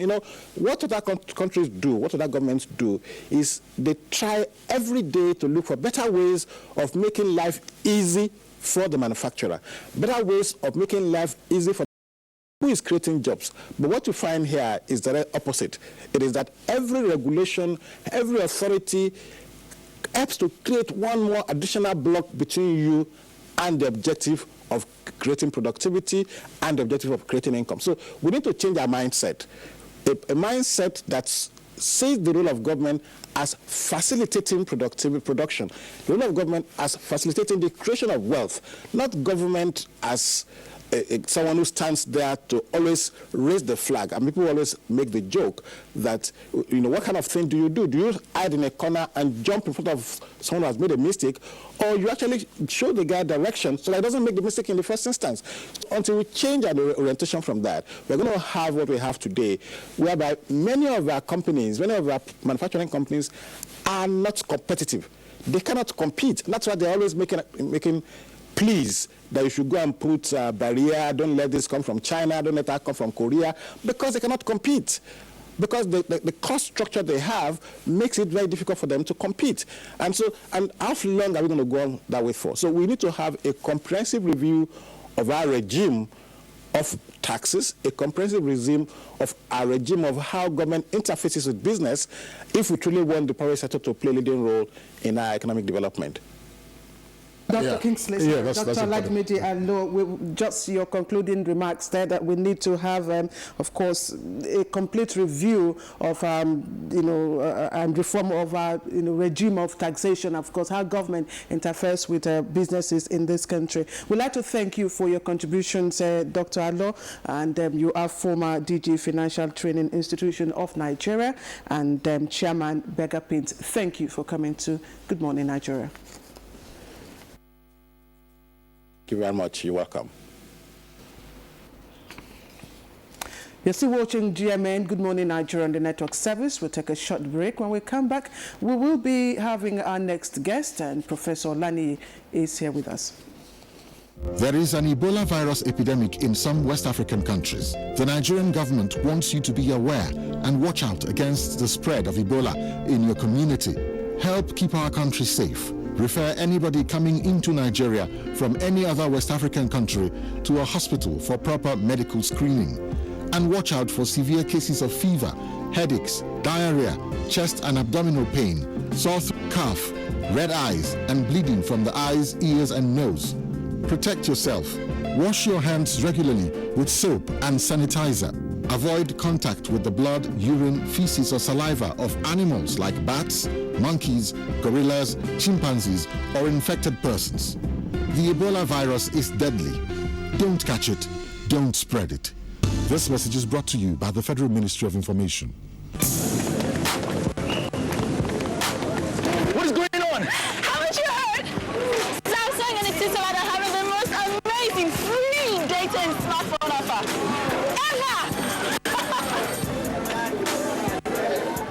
S16: What other countries do, what other governments do, is they try every day to look for better ways of making life easy for the manufacturer, better ways of making life easy for who is creating jobs. But what you find here is the opposite. It is that every regulation, every authority helps to create one more additional block between you and the objective of creating productivity and the objective of creating income. So we need to change our mindset. A mindset that sees the role of government as facilitating production, the role of government as facilitating the creation of wealth, not government as someone who stands there to always raise the flag. And people always make the joke that, what kind of thing do you do? Do you hide in a corner and jump in front of someone who has made a mistake, or you actually show the guy direction so that he doesn't make the mistake in the first instance? Until we change our orientation from that, we're going to have what we have today, whereby many of our companies, many of our manufacturing companies are not competitive. They cannot compete. That's why they're always making pleas that you should go and put a barrier, don't let this come from China, don't let that come from Korea, because they cannot compete. Because the cost structure they have makes it very difficult for them to compete. And how long are we going to go on that way for? So we need to have a comprehensive review of our regime of taxes, a comprehensive regime of our regime of how government interfaces with business, if we truly want the private sector to play a leading role in our economic development.
S11: Dr. Kingsley, Dr. Oladimiji Alo, just your concluding remarks there, that we need to have, of course, a complete review of, and reform of our, regime of taxation, of course, how government interferes with businesses in this country. We'd like to thank you for your contributions, Dr. Alo, and you are former DG Financial Training Institution of Nigeria and Chairman Berger Pint. Thank you for coming to Good Morning Nigeria.
S16: Thank you very much. You're welcome.
S11: You're still watching GMN Good Morning Nigeria on the network service. We'll take a short break. When we come back, we will be having our next guest, and Professor Lani is here with us.
S22: There is an Ebola virus epidemic in some West African countries. The Nigerian government wants you to be aware and watch out against the spread of Ebola in your community. Help keep our country safe. Refer anybody coming into Nigeria from any other West African country to a hospital for proper medical screening. And watch out for severe cases of fever, headaches, diarrhea, chest and abdominal pain, sore throat, cough, red eyes, and bleeding from the eyes, ears, and nose. Protect yourself. Wash your hands regularly with soap and sanitizer. Avoid contact with the blood, urine, feces, or saliva of animals like bats, monkeys, gorillas, chimpanzees, or infected persons. The Ebola virus is deadly. Don't catch it. Don't spread it. This message is brought to you by the Federal Ministry of Information.
S17: What is going on? Haven't you heard? Samsung and Etisalat are having the most amazing free data and smartphone offer ever!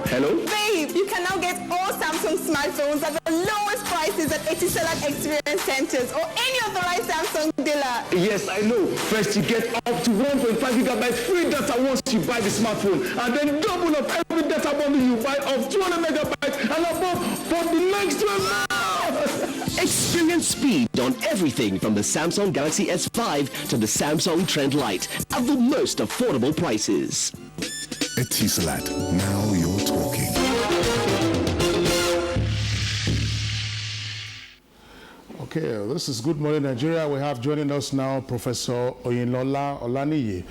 S23: Hello?
S18: Babe, you can now get all Samsung smartphones at the lowest prices at Etisalat Experience Centers or any authorized Samsung dealer.
S23: Yes, I know. First, you get up to 1.5 gigabytes free data once you buy the smartphone, and then double up every data bundle you buy of 200 megabytes and above for the next 12 months. Experience speed on everything from the Samsung Galaxy S5 to the Samsung Trend Lite at the most affordable prices.
S13: Etisalat, now you're talking.
S10: Okay, this is Good Morning Nigeria. We have joining us now Professor Oyinlola Olaniyi,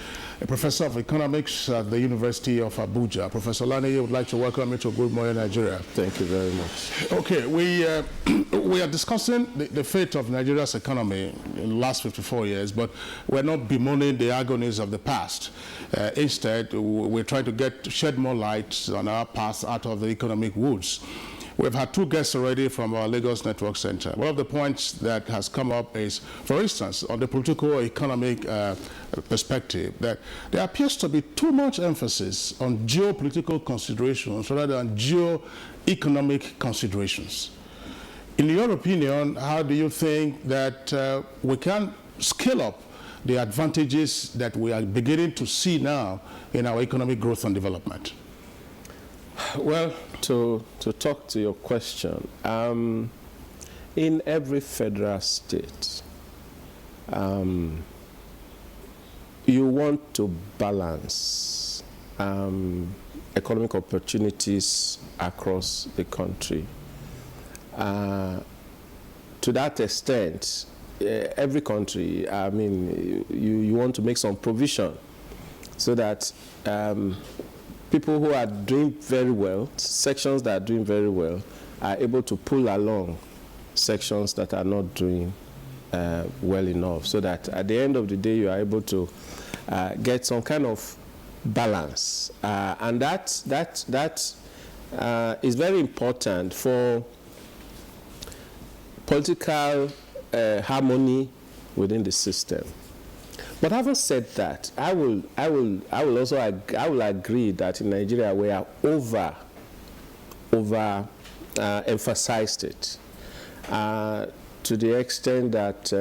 S10: a professor of economics at the University of Abuja. Professor Olaniyi, would like to welcome you to Good Morning Nigeria.
S19: Thank you very much.
S10: Okay, we are discussing the fate of Nigeria's economy in the last 54 years, but we're not bemoaning the agonies of the past. Instead, we're trying to shed more light on our path out of the economic woods. We've had two guests already from our Lagos Network Center. One of the points that has come up is, for instance, on the political economic perspective, that there appears to be too much emphasis on geopolitical considerations rather than geo-economic considerations. In your opinion, how do you think that we can scale up the advantages that we are beginning to see now in our economic growth and development?
S19: Well, to talk to your question, in every federal state, you want to balance economic opportunities across the country. To that extent, every country, I mean, you want to make some provision so that people who are doing very well, sections that are doing very well, are able to pull along sections that are not doing well enough, so that at the end of the day you are able to get some kind of balance, and that is very important for political harmony within the system. But having said that, I will agree that in Nigeria we are over emphasized it to the extent that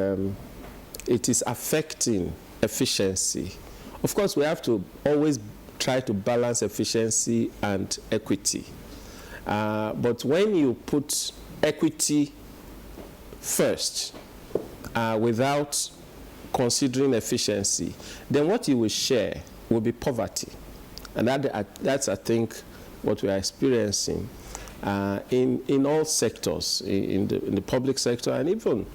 S19: it is affecting efficiency. Of course, we have to always try to balance efficiency and equity. But when you put equity first without considering efficiency, then what you will share will be poverty. And that's, I think, what we are experiencing in all sectors, in the public sector, and even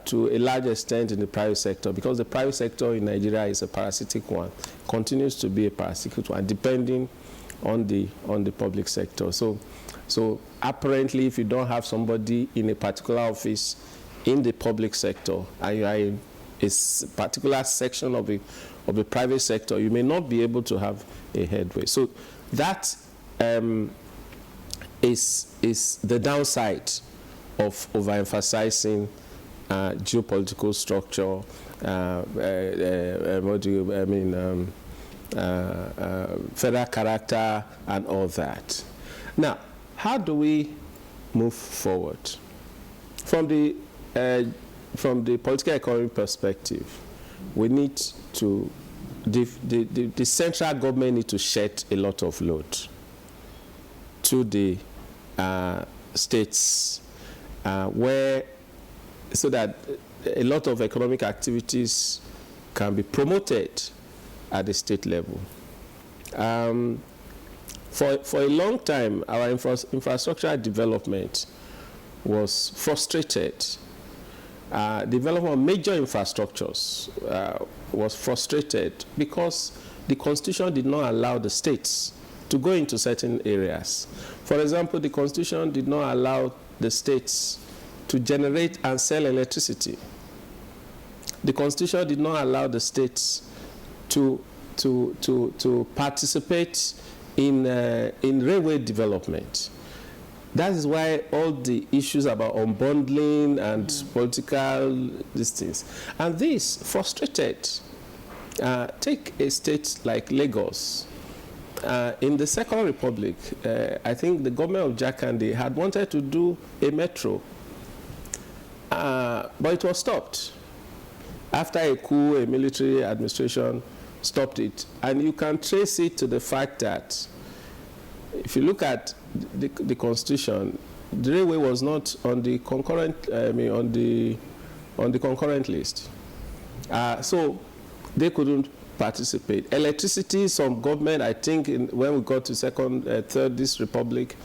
S19: to a large extent in the private sector, because the private sector in Nigeria is a parasitic one, continues to be a parasitic one, depending on the public sector. So apparently, if you don't have somebody in a particular office in the public sector, and you are in a particular section of the private sector, you may not be able to have a headway. So that is the downside of overemphasizing geopolitical structure, federal character, and all that. Now, how do we move forward? From the political economy perspective, we need to, the central government need to shed a lot of load to the states so that a lot of economic activities can be promoted at the state level. For a long time, our infrastructural development was frustrated. Development of major infrastructures was frustrated because the Constitution did not allow the states to go into certain areas. For example, the Constitution did not allow the states to generate and sell electricity. The Constitution did not allow the states to participate in railway development. That is why all the issues about unbundling and political these things. And this frustrated. Take a state like Lagos. In the Second Republic, I think the government of Jakande had wanted to do a metro, but it was stopped. After a coup, a military administration stopped it. And you can trace it to the fact that if you look at the Constitution, the railway was not on the concurrent, on the concurrent list. So they couldn't participate. Electricity, some government, I think when we got to third this republic,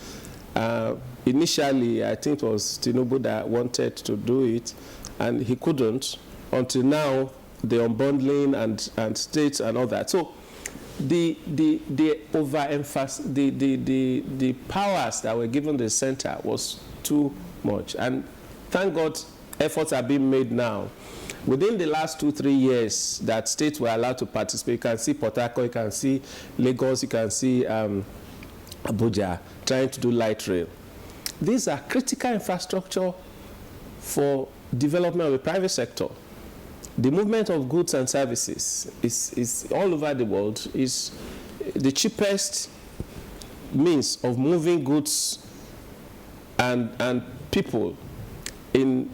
S19: initially I think it was Tinubu that wanted to do it, and he couldn't until now, the unbundling and states and all that. So the powers that were given the center was too much, and thank God efforts are being made now. Within the last 2-3 years that states were allowed to participate, you can see Port Harcourt, you can see Lagos, you can see Abuja trying to do light rail. These are critical infrastructure for development of the private sector. The movement of goods and services is all over the world, is the cheapest means of moving goods and people in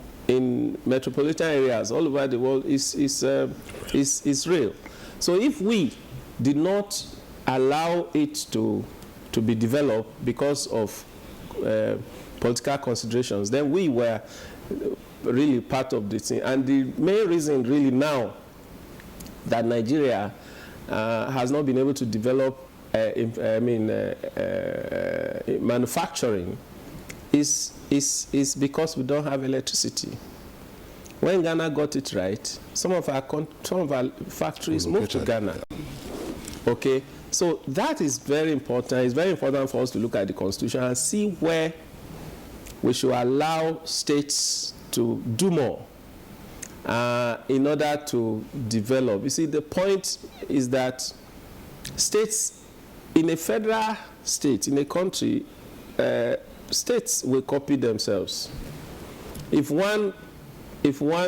S19: metropolitan areas all over the world is real. So if we did not allow it to be developed because of political considerations, then we were really part of the thing. And the main reason really now that Nigeria has not been able to develop manufacturing is because we don't have electricity. When Ghana got it right, some of our factories moved to Ghana. Okay, so that is very important. It's very important for us to look at the Constitution and see where we should allow states to do more in order to develop. You see, the point is that states, in a federal state, in a country, states will copy themselves. If one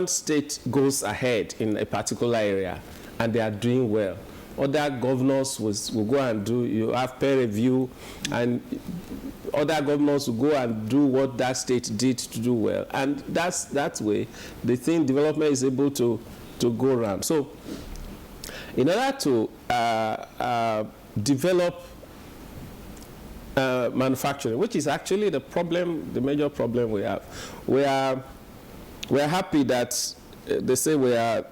S19: state goes ahead in a particular area and they are doing well, other governors will go and do, you have peer review, and other governors will go and do what that state did to do well. And that way, the thing, development is able to go around. So in order to develop manufacturing, which is actually the major problem we have, we are happy that they say we are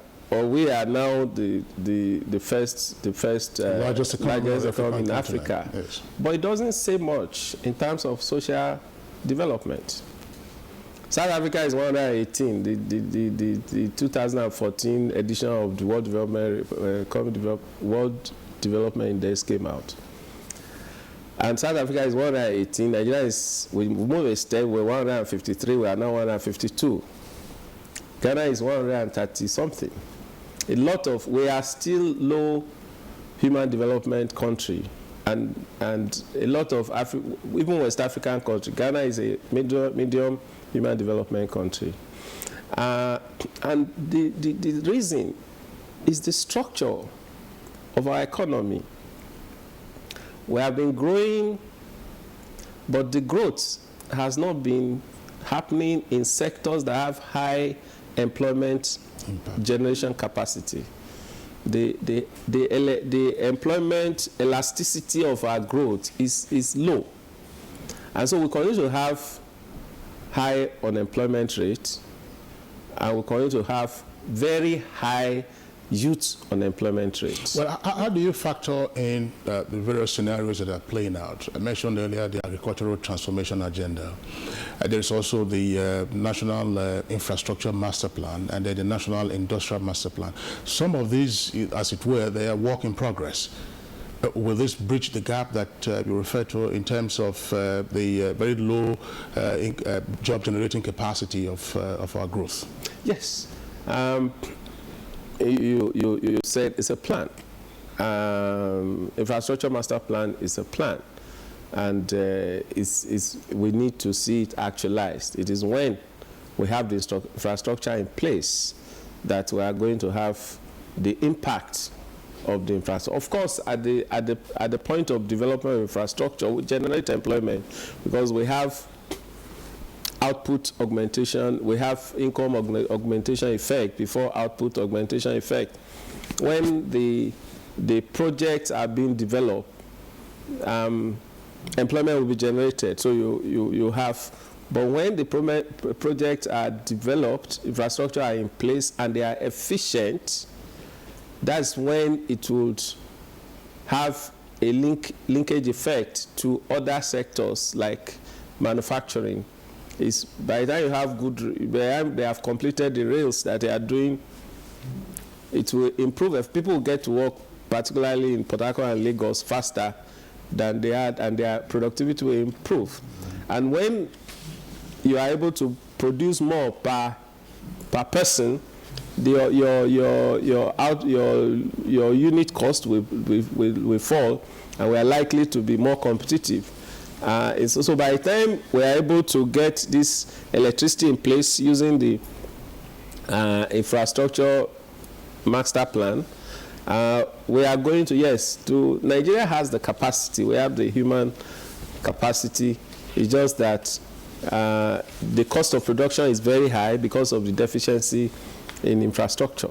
S19: now the largest economy in Africa. Yes. But it doesn't say much in terms of social development. South Africa is 118. The 2014 edition of the World Development Index came out. And South Africa is 118. Nigeria we moved a step, we're 153, we are now 152. Ghana is 130 something. We are still low human development country, and a lot of even West African country. Ghana is a medium human development country, and the reason is the structure of our economy. We have been growing, but the growth has not been happening in sectors that have high employment generation capacity. The employment elasticity of our growth is low. And so we continue to have high unemployment rate, and we're going to have very high youth unemployment rates.
S10: Well, how do you factor in the various scenarios that are playing out? I mentioned earlier the agricultural transformation agenda. There's also the National Infrastructure Master Plan and then the National Industrial Master Plan. Some of these, as it were, they are work in progress. Will this bridge the gap that you refer to in terms of the very low job-generating capacity of our growth?
S19: Yes. You said it's a plan. Infrastructure Master Plan is a plan, and we need to see it actualized. It is when we have the infrastructure in place that we are going to have the impact of the infrastructure. Of course, at the point of development of infrastructure, we generate employment because we have output augmentation, we have income augmentation effect before output augmentation effect. When the projects are being developed, employment will be generated. So you have, but when the projects are developed, infrastructure are in place, and they are efficient, that's when it would have a linkage effect to other sectors like manufacturing. Is by the time you have they have completed the rails that they are doing, it will improve. If people get to work, particularly in Port Harcourt and Lagos, faster than they had, and their productivity will improve. And when you are able to produce more per person, your unit cost will fall, and we are likely to be more competitive. It's also by the time we are able to get this electricity in place using the infrastructure master plan, we are going to, Nigeria has the capacity, we have the human capacity. It's just that the cost of production is very high because of the deficiency in infrastructure.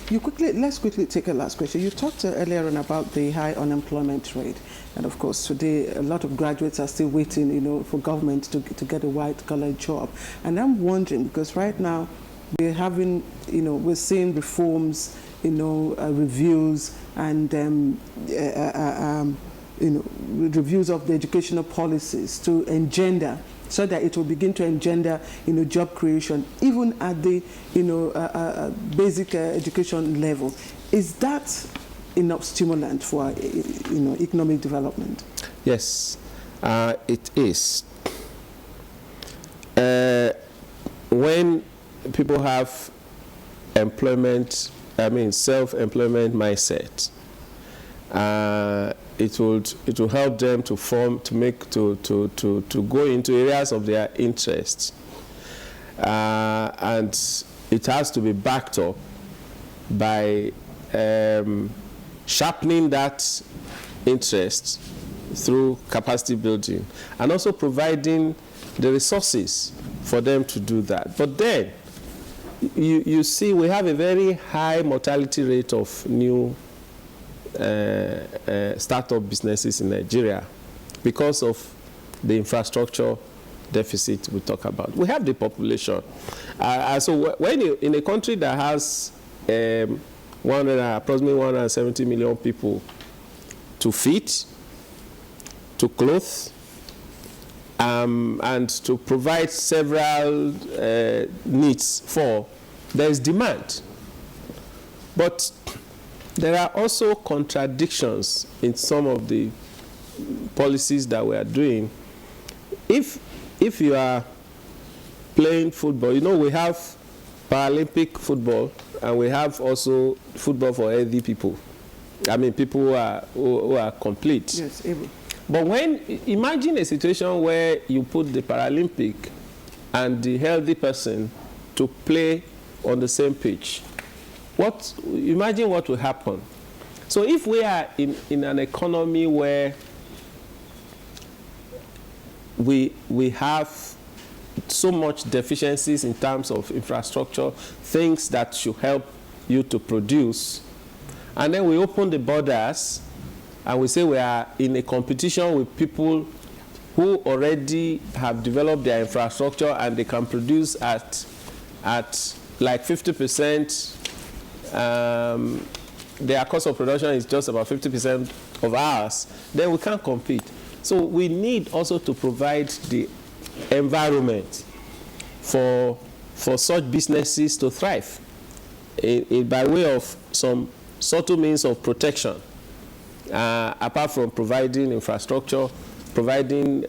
S11: Let's quickly take a last question. You talked earlier on about the high unemployment rate, and of course today a lot of graduates are still waiting, for government to get a white-collar job. And I'm wondering, because right now we're having, we're seeing reforms, reviews and reviews of the educational policies to engender, so that it will begin to engender, job creation, even at the, basic education level. Is that enough stimulant for, economic development?
S19: Yes, it is. When people have self-employment mindset, it will help them to go into areas of their interests, and it has to be backed up by sharpening that interest through capacity building, and also providing the resources for them to do that. But then you see we have a very high mortality rate of new startup businesses in Nigeria because of the infrastructure deficit we talk about. We have the population. So when in a country that has approximately 170 million people to feed, to clothe, and to provide several needs for, there is demand. But there are also contradictions in some of the policies that we are doing. If you are playing football, we have Paralympic football, and we have also football for healthy people. People who are complete.
S11: Yes, able.
S19: But imagine a situation where you put the Paralympic and the healthy person to play on the same pitch. Imagine what will happen. So if we are in an economy where we have so much deficiencies in terms of infrastructure, things that should help you to produce, and then we open the borders and we say we are in a competition with people who already have developed their infrastructure and they can produce at like 50%, their cost of production is just about 50% of ours, then we can't compete. So we need also to provide the environment for such businesses to thrive by way of some subtle means of protection, apart from providing infrastructure, providing,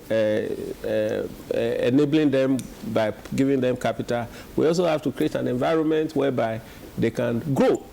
S19: enabling them by giving them capital. We also have to create an environment whereby they can grow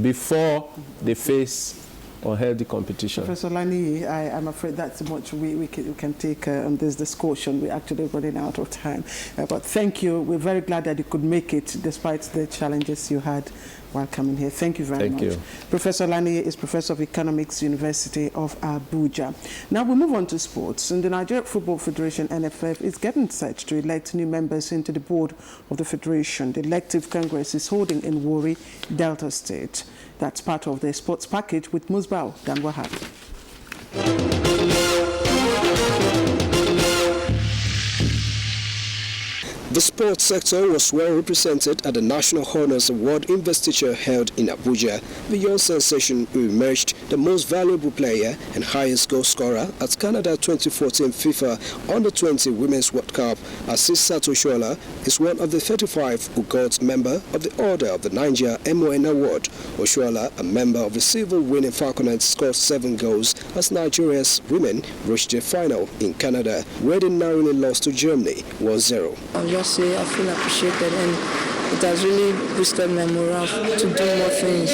S19: before they face unhealthy competition.
S11: Professor Lani, I'm afraid that's much we can take on this discussion. We're actually running out of time. But thank you. We're very glad that you could make it despite the challenges you had while coming here. Thank you very much.
S19: Thank you.
S11: Professor Lani is Professor of Economics, University of Abuja. Now we move on to sports. And the Nigeria Football Federation, NFF, is getting set to elect new members into the board of the Federation. The elective Congress is holding in Warri, Delta State. That's part of the sports package with Musbao Danwahab.
S3: The sports sector was well represented at the National Honors Award investiture held in Abuja. The young sensation who emerged the most valuable player and highest goal scorer at Canada 2014 FIFA Under-20 Women's World Cup, Asis Satoshola, is one of the 35 who got member of the Order of the Niger MON Award. Oshola, a member of the Silver winning Falconets, scored 7 goals as Nigeria's women reached the final in Canada, where they narrowly lost to Germany 1-0.
S12: I feel appreciated, and it has really boosted my morale to do more things,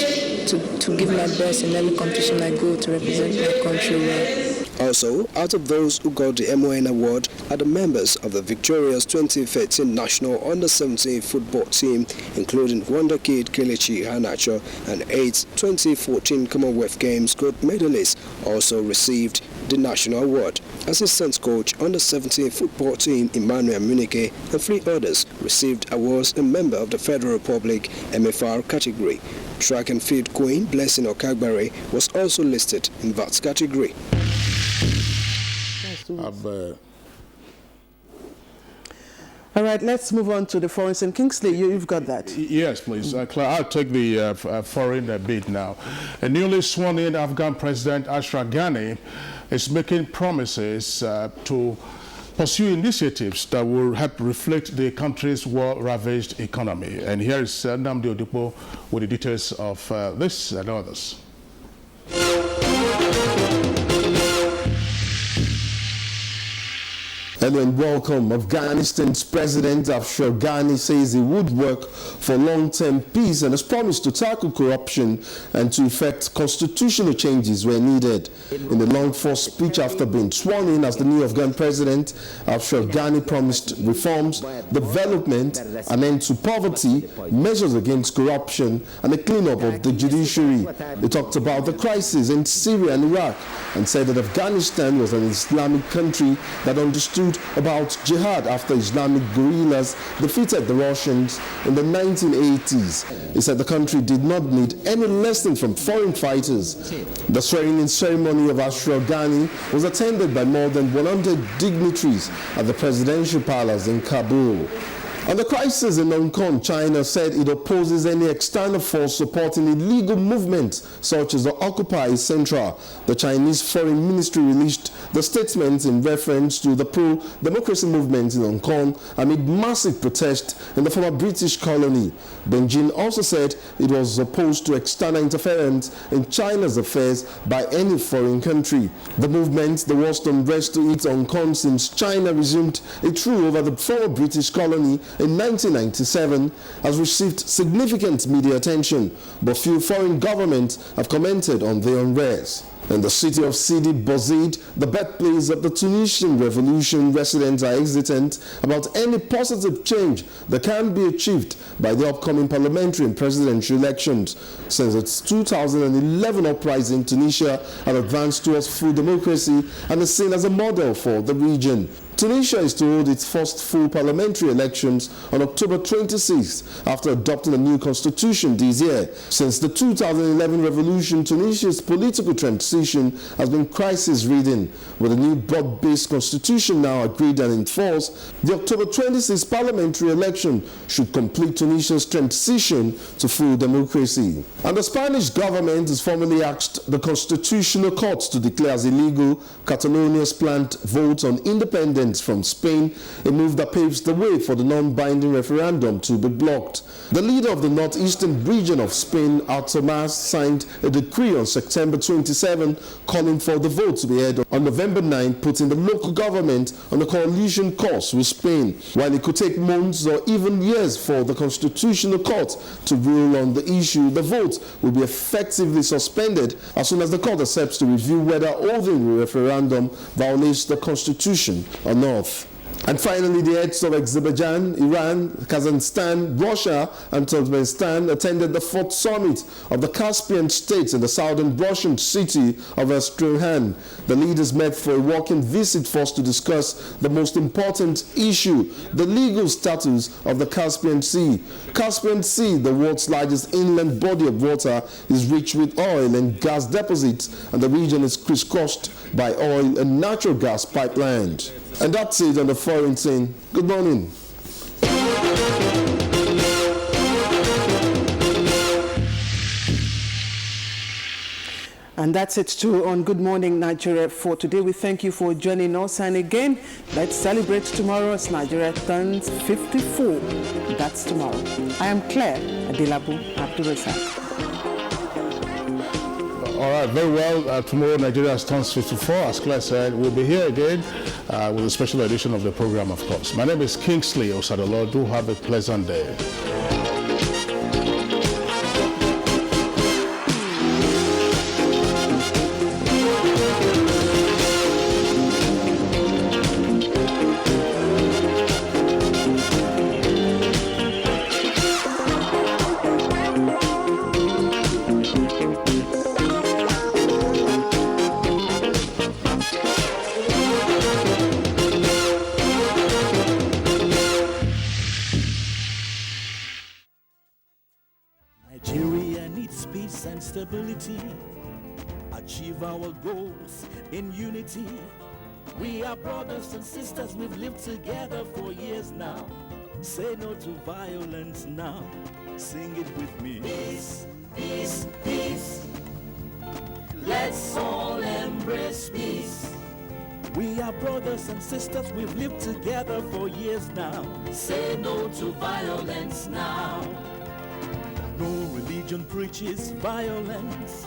S12: to give my best in every competition I go to represent my country well.
S3: Also, out of those who got the MON award are the members of the victorious 2013 National Under-17 football team, including Wonder Kid Kelechi Iheanacho and 8 2014 Commonwealth Games gold medalists also received the national award. Assistant coach Under-17 football team Emmanuel Munike and 3 others received awards, and member of the Federal Republic MFR category. Track and field queen Blessing Okagbare was also listed in that category.
S11: All right, let's move on to the foreign scene. Kingsley, you've got that.
S10: Yes, please. Claire, I'll take the foreign bit now. A newly sworn-in Afghan President Ashraf Ghani is making promises to pursue initiatives that will help reflect the country's war-ravaged economy. And here is Namdi Odipo with the details of this and others.
S14: And then welcome. Afghanistan's President Ashraf Ghani says he would work for long-term peace and has promised to tackle corruption and to effect constitutional changes where needed. In the long-form speech after being sworn in as the new Afghan president, Ashraf Ghani promised reforms, development, an end to poverty, measures against corruption, and a clean-up of the judiciary. He talked about the crisis in Syria and Iraq and said that Afghanistan was an Islamic country that understood about jihad after Islamic guerrillas defeated the Russians in the 1980s. He said the country did not need any lesson from foreign fighters. The swearing-in ceremony of Ashraf Ghani was attended by more than 100 dignitaries at the presidential palace in Kabul. On the crisis in Hong Kong, China said it opposes any external force supporting illegal movements such as the Occupy Central. The Chinese Foreign Ministry released the statement in reference to the pro-democracy movement in Hong Kong amid massive protest in the former British colony. Beijing also said it was opposed to external interference in China's affairs by any foreign country. The movement, the worst unrest to hit Hong Kong since China resumed its rule over the former British colony in 1997, has received significant media attention, but few foreign governments have commented on the unrest. In the city of Sidi Bouzid, the birthplace of the Tunisian Revolution, residents are hesitant about any positive change that can be achieved by the upcoming parliamentary and presidential elections. Since its 2011 uprising, Tunisia has advanced towards full democracy and is seen as a model for the region. Tunisia is to hold its first full parliamentary elections on October 26th after adopting a new constitution this year. Since the 2011 revolution, Tunisia's political transition has been crisis-ridden. With a new broad-based constitution now agreed and in force, the October 26th parliamentary election should complete Tunisia's transition to full democracy. And the Spanish government has formally asked the Constitutional Court to declare as illegal Catalonia's planned vote on independence from Spain, a move that paves the way for the non-binding referendum to be blocked. The leader of the northeastern region of Spain, Artur Mas, signed a decree on September 27 calling for the vote to be held on November 9, putting the local government on a coalition course with Spain. While it could take months or even years for the Constitutional Court to rule on the issue, the vote will be effectively suspended as soon as the court accepts to review whether holding the referendum violates the Constitution or not. And finally, the heads of Azerbaijan, Iran, Kazakhstan, Russia, and Turkmenistan attended the fourth summit of the Caspian states in the southern Russian city of Astrakhan. The leaders met for a walking visit first to discuss the most important issue, the legal status of the Caspian Sea. Caspian Sea, the world's largest inland body of water, is rich with oil and gas deposits, and the region is crisscrossed by oil and natural gas pipelines. And that's it on the foreign scene. Good morning.
S11: And that's it too on Good Morning Nigeria for today. We thank you for joining us. And again, let's celebrate tomorrow as Nigeria turns 54. That's tomorrow. I am Claire Adelabu Abdurrazak.
S10: All right, very well. Tomorrow, Nigeria turns 54. As Claire said, we'll be here again with a special edition of the program, of course. My name is Kingsley Osadolo. Do have a pleasant day.
S4: Achieve our goals in unity. We are brothers and sisters, we've lived together for years now. Say no to violence now. Sing it with me. Peace, peace, peace. Let's all embrace peace. We are brothers and sisters, we've lived together for years now. Say no to violence now. No religion preaches violence.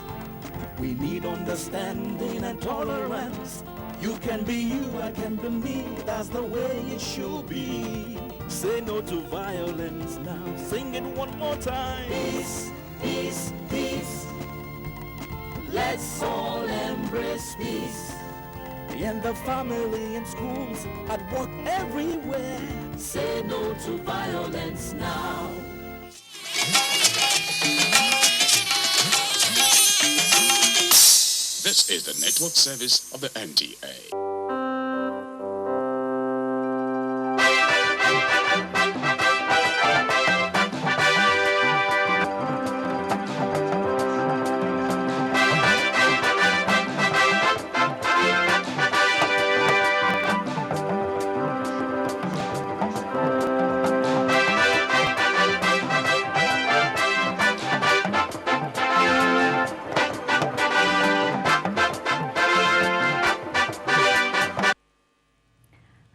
S4: We need understanding and tolerance. You can be you, I can be me. That's the way it should be. Say no to violence now. Sing it one more time. Peace, peace, peace. Let's all embrace peace. In the family, in schools, at work, everywhere. Say no to violence now.
S5: This is the network service of the NTA.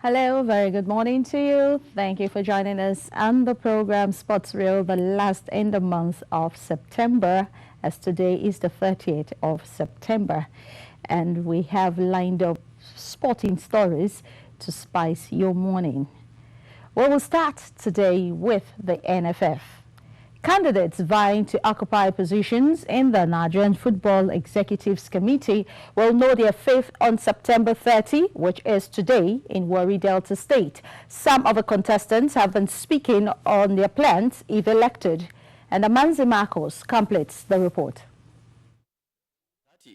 S20: Hello, very good morning to you. Thank you for joining us on the program Sports Reel, the last in the month of September, as today is the 30th of September. And we have lined up sporting stories to spice your morning. We will start today with the NFF. Candidates vying to occupy positions in the Nigerian Football Executives Committee will know their fate on September 30, which is today, in Warri Delta State. Some of the contestants have been speaking on their plans if elected. And Amanzi Marcos completes the report.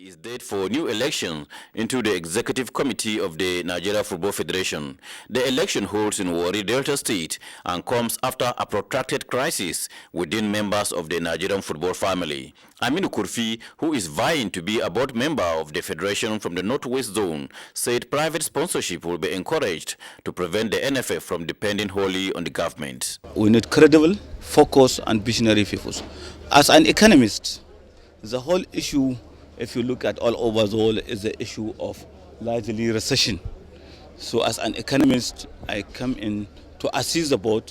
S2: is date for new election into the Executive Committee of the Nigeria Football Federation. The election holds in Warri, Delta State, and comes after a protracted crisis within members of the Nigerian football family. Aminu Kurfi, who is vying to be a board member of the federation from the Northwest Zone, said private sponsorship will be encouraged to prevent the NFF from depending wholly on the government.
S6: We need credible, focused, and visionary people. As an economist, the whole issue, if you look at all over the world, is the issue of largely recession. So as an economist, I come in to assist the board